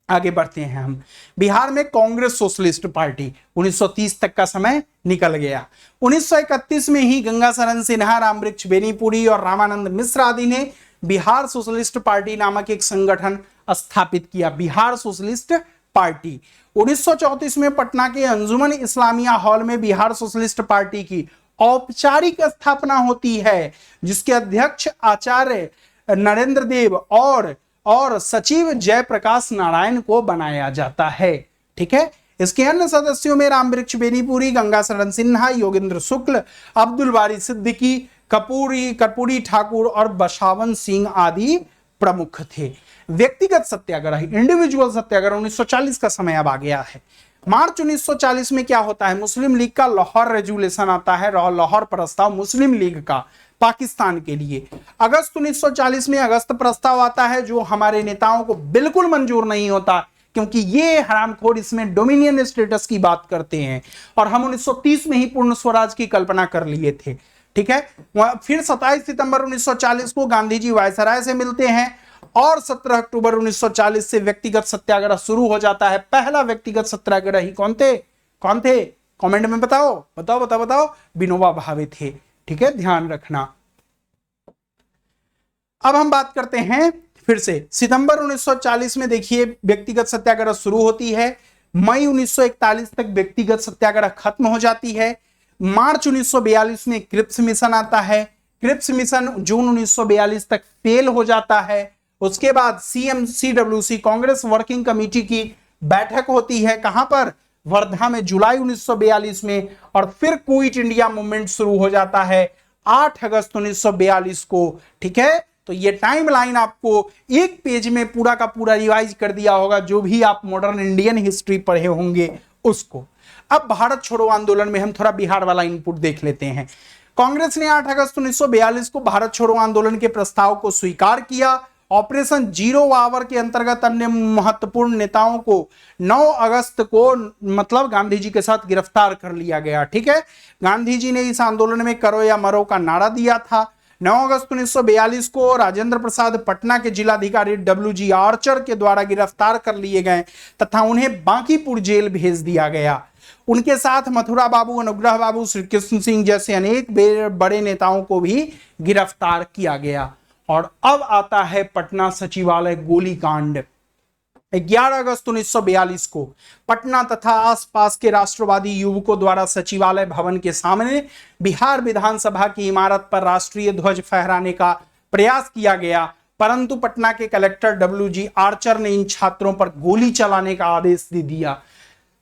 आगे बढ़ते हैं हम। बिहार में कांग्रेस सोशलिस्ट पार्टी 1930 तक का समय निकल गया। 1931 में ही गंगाशरण सिन्हा, रामवृक्ष बेनीपुरी और रामानंद मिश्र आदि ने बिहार सोशलिस्ट पार्टी नामक एक संगठन स्थापित किया। बिहार सोशलिस्ट पार्टी 1934 में पटना के अंजुमन इस्लामिया हॉल में बिहार सोशलिस्ट पार्टी की औपचारिक स्थापना होती है, जिसके अध्यक्ष आचार्य नरेंद्र देव और सचिव जयप्रकाश नारायण को बनाया जाता है। ठीक है, इसके अन्य सदस्यों में रामवृक्ष बेनीपुरी, गंगाशरण सिन्हा, योगेंद्र शुक्ल, अब्दुल बारी सिद्दीकी, कर्पूरी ठाकुर और बसावन सिंह आदि प्रमुख थे। व्यक्तिगत सत्याग्रह, इंडिविजुअल सत्याग्रह 1940 का समय अब आ गया है। मार्च 1940 में क्या होता है? मुस्लिम लीग का लाहौर रेजुलेशन आता है, लाहौर प्रस्ताव मुस्लिम लीग का पाकिस्तान के लिए। अगस्त 1940 में अगस्त प्रस्ताव आता है, जो हमारे नेताओं को बिल्कुल मंजूर नहीं होता, क्योंकि ये हरामखोर इसमें डोमिनियन स्टेटस की बात करते हैं और हम 1930 में ही पूर्ण स्वराज की कल्पना कर लिए थे। ठीक है, फिर 27 सितंबर 1940 को गांधी जी वायसराय से मिलते हैं और 17 अक्टूबर 1940 से व्यक्तिगत सत्याग्रह शुरू हो जाता है। पहला व्यक्तिगत सत्याग्रही कौन थे? कमेंट में बताओ। विनोबा भावे थे। ठीक है, ध्यान रखना। अब हम बात करते हैं फिर से सितंबर 1940 में। देखिए, व्यक्तिगत सत्याग्रह शुरू होती है। मई 1941 तक व्यक्तिगत सत्याग्रह खत्म हो जाती है। मार्च 1942 में क्रिप्स मिशन आता है। क्रिप्स मिशन जून 1942 तक फेल हो जाता है। उसके बाद CMCWC कांग्रेस वर्किंग कमेटी की बैठक होती है। कहां पर? वर्धा में, जुलाई 1942 में। और फिर क्विट इंडिया मूवमेंट शुरू हो जाता है 8 अगस्त 1942 को। ठीक है, तो ये टाइमलाइन आपको एक पेज में पूरा का पूरा रिवाइज कर दिया होगा, जो भी आप मॉडर्न इंडियन हिस्ट्री पढ़े होंगे उसको। अब भारत छोड़ो आंदोलन में हम थोड़ा बिहार वाला इनपुट देख लेते हैं। कांग्रेस ने 8 अगस्त 1942 को भारत छोड़ो आंदोलन के प्रस्ताव को स्वीकार किया। ऑपरेशन जीरो आवर के अंतर्गत अन्य महत्वपूर्ण नेताओं को 9 अगस्त को मतलब गांधी जी के साथ गिरफ्तार कर लिया गया। ठीक है, गांधी जी ने इस आंदोलन में करो या मरो का नारा दिया था। 9 अगस्त 1942 को राजेंद्र प्रसाद पटना के जिलाधिकारी WG आर्चर के द्वारा गिरफ्तार कर लिए गए तथा उन्हें बांकीपुर जेल भेज दिया गया। उनके साथ मथुरा बाबू, अनुग्रह बाबू, श्री कृष्ण सिंह जैसे अनेक बड़े नेताओं को भी गिरफ्तार किया गया। और अब आता है पटना सचिवालय गोलीकांड। 11 अगस्त 1942 को पटना तथा आसपास के राष्ट्रवादी युवकों द्वारा सचिवालय भवन के सामने बिहार विधानसभा की इमारत पर राष्ट्रीय ध्वज फहराने का प्रयास किया गया, परंतु पटना के कलेक्टर WG आर्चर ने इन छात्रों पर गोली चलाने का आदेश दे दिया।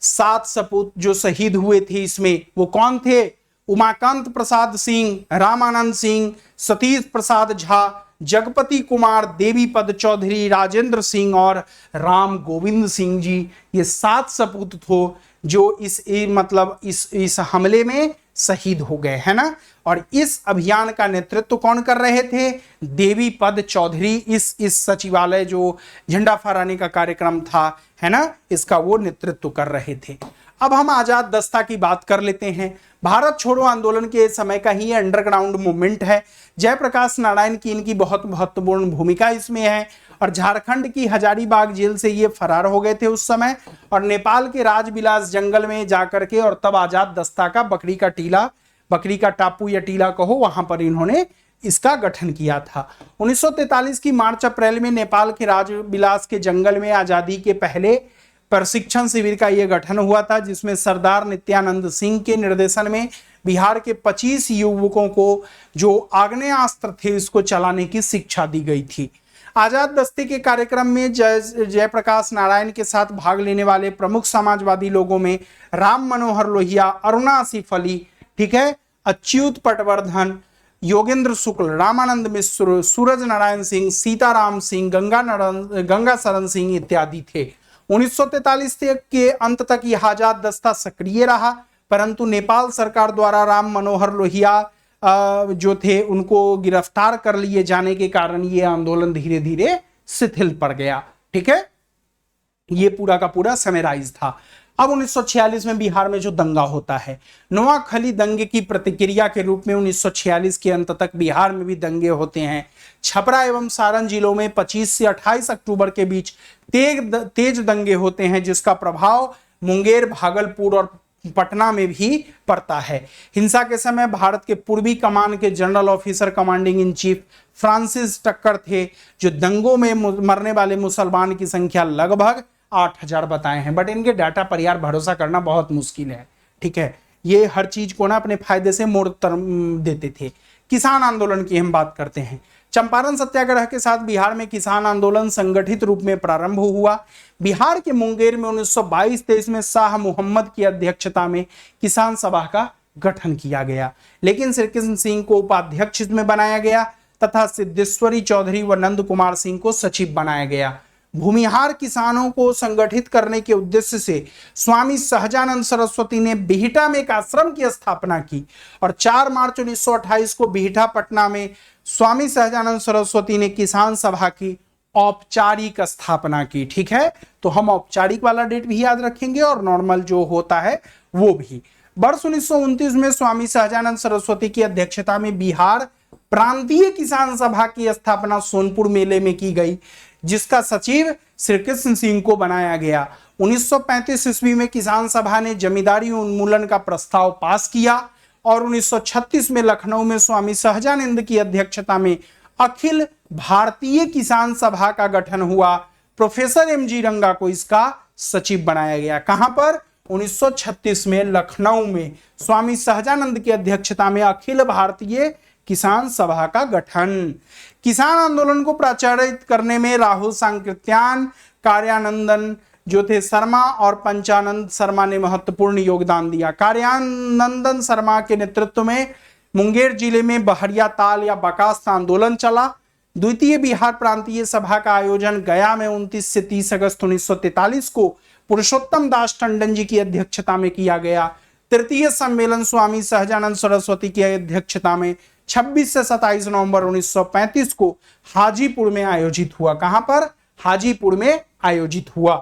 7 सपूत जो शहीद हुए थे इसमें वो कौन थे? उमाकांत प्रसाद सिंह, रामानंद सिंह, सतीश प्रसाद झा, जगपति कुमार, देवीपद चौधरी, राजेंद्र सिंह और राम गोविंद सिंह जी। ये 7 सपूत थे जो इस हमले में शहीद हो गए, है ना। और इस अभियान का नेतृत्व कौन कर रहे थे? देवीपद चौधरी। इस सचिवालय जो झंडा फहराने का कार्यक्रम था, है ना, इसका वो नेतृत्व कर रहे थे। अब हम आजाद दस्ता की बात कर लेते हैं। भारत छोड़ो आंदोलन के समय का ही अंडरग्राउंड मूवमेंट है। जयप्रकाश नारायण की इनकी बहुत महत्वपूर्ण भूमिका इसमें है। और झारखंड की हजारीबाग जेल से ये फरार हो गए थे उस समय, और नेपाल के राजबिलास जंगल में जाकर के, और तब आजाद दस्ता का बकरी का टापू या टीला कहो, वहां पर इन्होंने इसका गठन किया था। 1943 की मार्च अप्रैल में नेपाल के राजबिलास के जंगल में आजादी के प्रशिक्षण शिविर का यह गठन हुआ था, जिसमें सरदार नित्यानंद सिंह के निर्देशन में बिहार के 25 युवकों को जो आग्नेयास्त्र थे इसको चलाने की शिक्षा दी गई थी। आजाद दस्ते के कार्यक्रम में जयप्रकाश नारायण के साथ भाग लेने वाले प्रमुख समाजवादी लोगों में राम मनोहर लोहिया, अरुणा आसिफ अली, ठीक है, अच्युत पटवर्धन, योगेंद्र शुक्ल, रामानंद मिश्र, सूरज नारायण सिंह, सीताराम सिंह, गंगा शरण सिंह इत्यादि थे। 1943 के अंत तक यह आजाद दस्ता सक्रिय रहा, परंतु नेपाल सरकार द्वारा राम मनोहर लोहिया जो थे उनको गिरफ्तार कर लिए जाने के कारण ये आंदोलन धीरे धीरे शिथिल पड़ गया। ठीक है, ये पूरा का पूरा समराइज था। अब 1946 में बिहार में जो दंगा होता है, नोआखली दंगे की प्रतिक्रिया के रूप में 1946 के अंत तक बिहार में भी दंगे होते हैं। छपरा एवं सारण जिलों में 25 से 28 अक्टूबर के बीच तेज दंगे होते हैं, जिसका प्रभाव मुंगेर, भागलपुर और पटना में भी पड़ता है। हिंसा के समय भारत के पूर्वी कमान के general officer commanding in chief Francis टक्कर थे, जो दंगों में मरने वाले मुसलमान की संख्या लगभग 8000 बताए हैं। बट इनके डाटा पर यार भरोसा करना बहुत मुश्किल है। ठीक है, ये हर चीज को ना अपने फायदे से मोड़ देते थे। किसान आंदोलन की हम बात करते हैं। चंपारण सत्याग्रह के साथ बिहार में किसान आंदोलन संगठित रूप में प्रारंभ हुआ। बिहार के मुंगेर में 1922-23 में शाह मोहम्मद की अध्यक्षता में किसान सभा का गठन किया गया, लेकिन श्रीकृष्ण सिंह को उपाध्यक्ष में बनाया गया तथा सिद्धेश्वरी चौधरी व नंद कुमार सिंह को सचिव बनाया गया। भूमिहार किसानों को संगठित करने के उद्देश्य से स्वामी सहजानंद सरस्वती ने बिहटा में एक आश्रम की स्थापना की और 4 मार्च 1928 को बिहटा पटना में स्वामी सहजानंद सरस्वती ने किसान सभा की औपचारिक स्थापना की। ठीक है, तो हम औपचारिक वाला डेट भी याद रखेंगे और नॉर्मल जो होता है वो भी। वर्ष 1929 में स्वामी सहजानंद सरस्वती की अध्यक्षता में बिहार प्रांतीय किसान सभा की स्थापना सोनपुर मेले में की गई, जिसका सचिव श्रीकृष्ण सिंह को बनाया गया। 1935 ईस्वी में किसान सभा ने जमींदारी उन्मूलन का प्रस्ताव पास किया और 1936 में लखनऊ में स्वामी सहजानंद की अध्यक्षता में अखिल भारतीय किसान सभा का गठन हुआ। प्रोफेसर एमजी रंगा को इसका सचिव बनाया गया। कहां पर? 1936 में लखनऊ में स्वामी सहजानंद की अध्यक्षता में अखिल भारतीय किसान सभा का गठन। किसान आंदोलन को प्राचारित करने में राहुल सांकृत्यान, कार्यानंदन जो थे शर्मा और पंचानंद शर्मा ने महत्वपूर्ण योगदान दिया। कार्यानंदन शर्मा के नेतृत्व में मुंगेर जिले में बहरिया ताल या बकास्त आंदोलन चला। द्वितीय बिहार प्रांतीय सभा का आयोजन गया में 29 से 30 अगस्त 1943 को पुरुषोत्तम दास टंडन जी की अध्यक्षता में किया गया। तृतीय सम्मेलन स्वामी सहजानंद सरस्वती की अध्यक्षता में 26 से 27 नवंबर 1935 को हाजीपुर में आयोजित हुआ। कहां पर? हाजीपुर में आयोजित हुआ।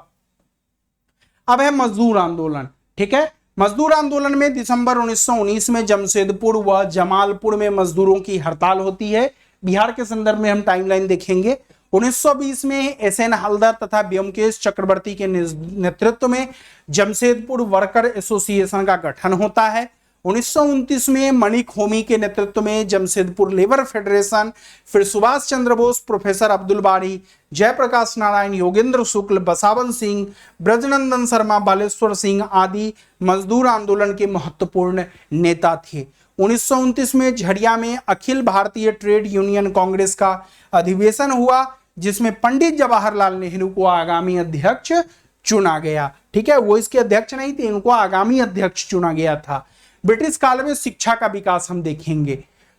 अब है मजदूर आंदोलन। ठीक है, मजदूर आंदोलन में दिसंबर 1919 में जमशेदपुर व जमालपुर में मजदूरों की हड़ताल होती है। बिहार के संदर्भ में हम टाइमलाइन देखेंगे। 1920 में एसएन हलदर तथा ब्योमकेश चक्रवर्ती के नेतृत्व में जमशेदपुर वर्कर एसोसिएशन का गठन होता है। 1929 में मणिक होमी के नेतृत्व में जमशेदपुर लेबर फेडरेशन, फिर सुभाष चंद्र बोस, प्रोफेसर अब्दुल बारी, जयप्रकाश नारायण, योगेंद्र शुक्ल, बसावन सिंह, ब्रजनंदन शर्मा, बालेश्वर सिंह आदि मजदूर आंदोलन के महत्वपूर्ण नेता थे। 1929 में झड़िया में अखिल भारतीय ट्रेड यूनियन कांग्रेस का अधिवेशन हुआ, जिसमें पंडित जवाहरलाल नेहरू को आगामी अध्यक्ष चुना गया। ठीक है, वो इसके अध्यक्ष नहीं थे, इनको आगामी अध्यक्ष चुना गया था। ब्रिटिश काल में शिक्षा का विकास हम देखेंगे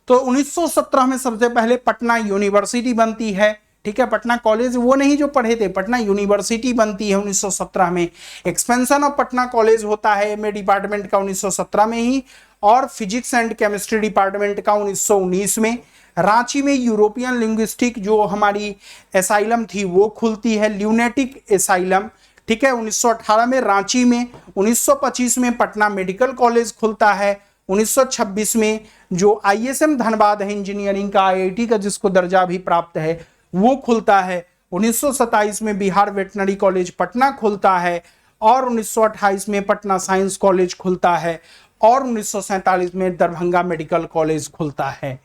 तो 1917 में सबसे पहले पटना यूनिवर्सिटी बनती है। ठीक है, पटना कॉलेज वो नहीं जो पढ़े थे, पटना यूनिवर्सिटी बनती है 1917 में। एक्सपेंशन ऑफ पटना कॉलेज होता है एमए डिपार्टमेंट का 1917 में ही, और फिजिक्स एंड केमिस्ट्री डिपार्टमेंट का 1919 में। रांची में यूरोपियन लिंग्विस्टिक जो हमारी एसाइलम थी वो खुलती है, ल्यूनेटिक एसाइलम। ठीक है, 1918 में रांची में। 1925 में पटना मेडिकल कॉलेज खुलता है। 1926 में जो आईएसएम धनबाद है इंजीनियरिंग का, आईआईटी का जिसको दर्जा भी प्राप्त है, वो खुलता है। 1927 में बिहार वेटनरी कॉलेज पटना खुलता है और 1928 में पटना साइंस कॉलेज खुलता है और 1947 में दरभंगा मेडिकल कॉलेज खुलता है।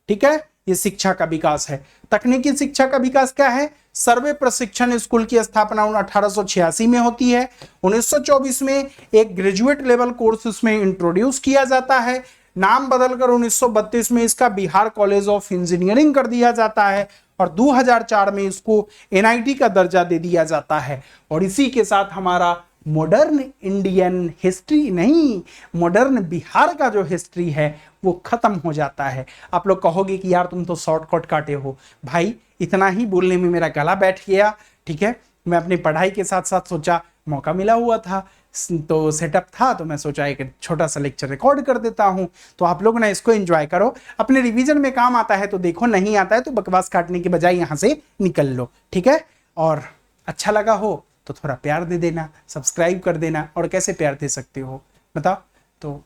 ठीक है, ये शिक्षा का विकास है। तकनीकी शिक्षा का विकास क्या है? सर्वे प्रशिक्षण स्कूल की स्थापना 1886 में होती है। 1924 में एक ग्रेजुएट लेवल कोर्स उसमें इंट्रोड्यूस किया जाता है। नाम बदलकर 1932 में इसका बिहार कॉलेज ऑफ इंजीनियरिंग कर दिया जाता है और 2004 में इसको एनआईटी का दर्जा दे दिया जाता है। और इसी के साथ हमारा मॉडर्न इंडियन हिस्ट्री नहीं, मॉडर्न बिहार का जो हिस्ट्री है वो खत्म हो जाता है। आप लोग कहोगे कि यार तुम तो शॉर्टकट काटे हो। भाई इतना ही बोलने में मेरा गला बैठ गया, ठीक है। मैं अपनी पढ़ाई के साथ साथ सोचा, मौका मिला हुआ था तो सेटअप था, तो मैं सोचा एक छोटा सा लेक्चर रिकॉर्ड कर देता हूं। तो आप लोग ना इसको एंजॉय करो, अपने रिवीजन में काम आता है तो देखो, नहीं आता है तो बकवास काटने के बजाय यहां से निकल लो, ठीक है। और अच्छा लगा हो तो थोड़ा प्यार दे देना, सब्सक्राइब कर देना। और कैसे प्यार दे सकते हो बताओ? तो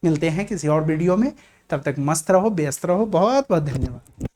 मिलते हैं किसी और वीडियो में, तब तक मस्त रहो, व्यस्त रहो। बहुत बहुत धन्यवाद।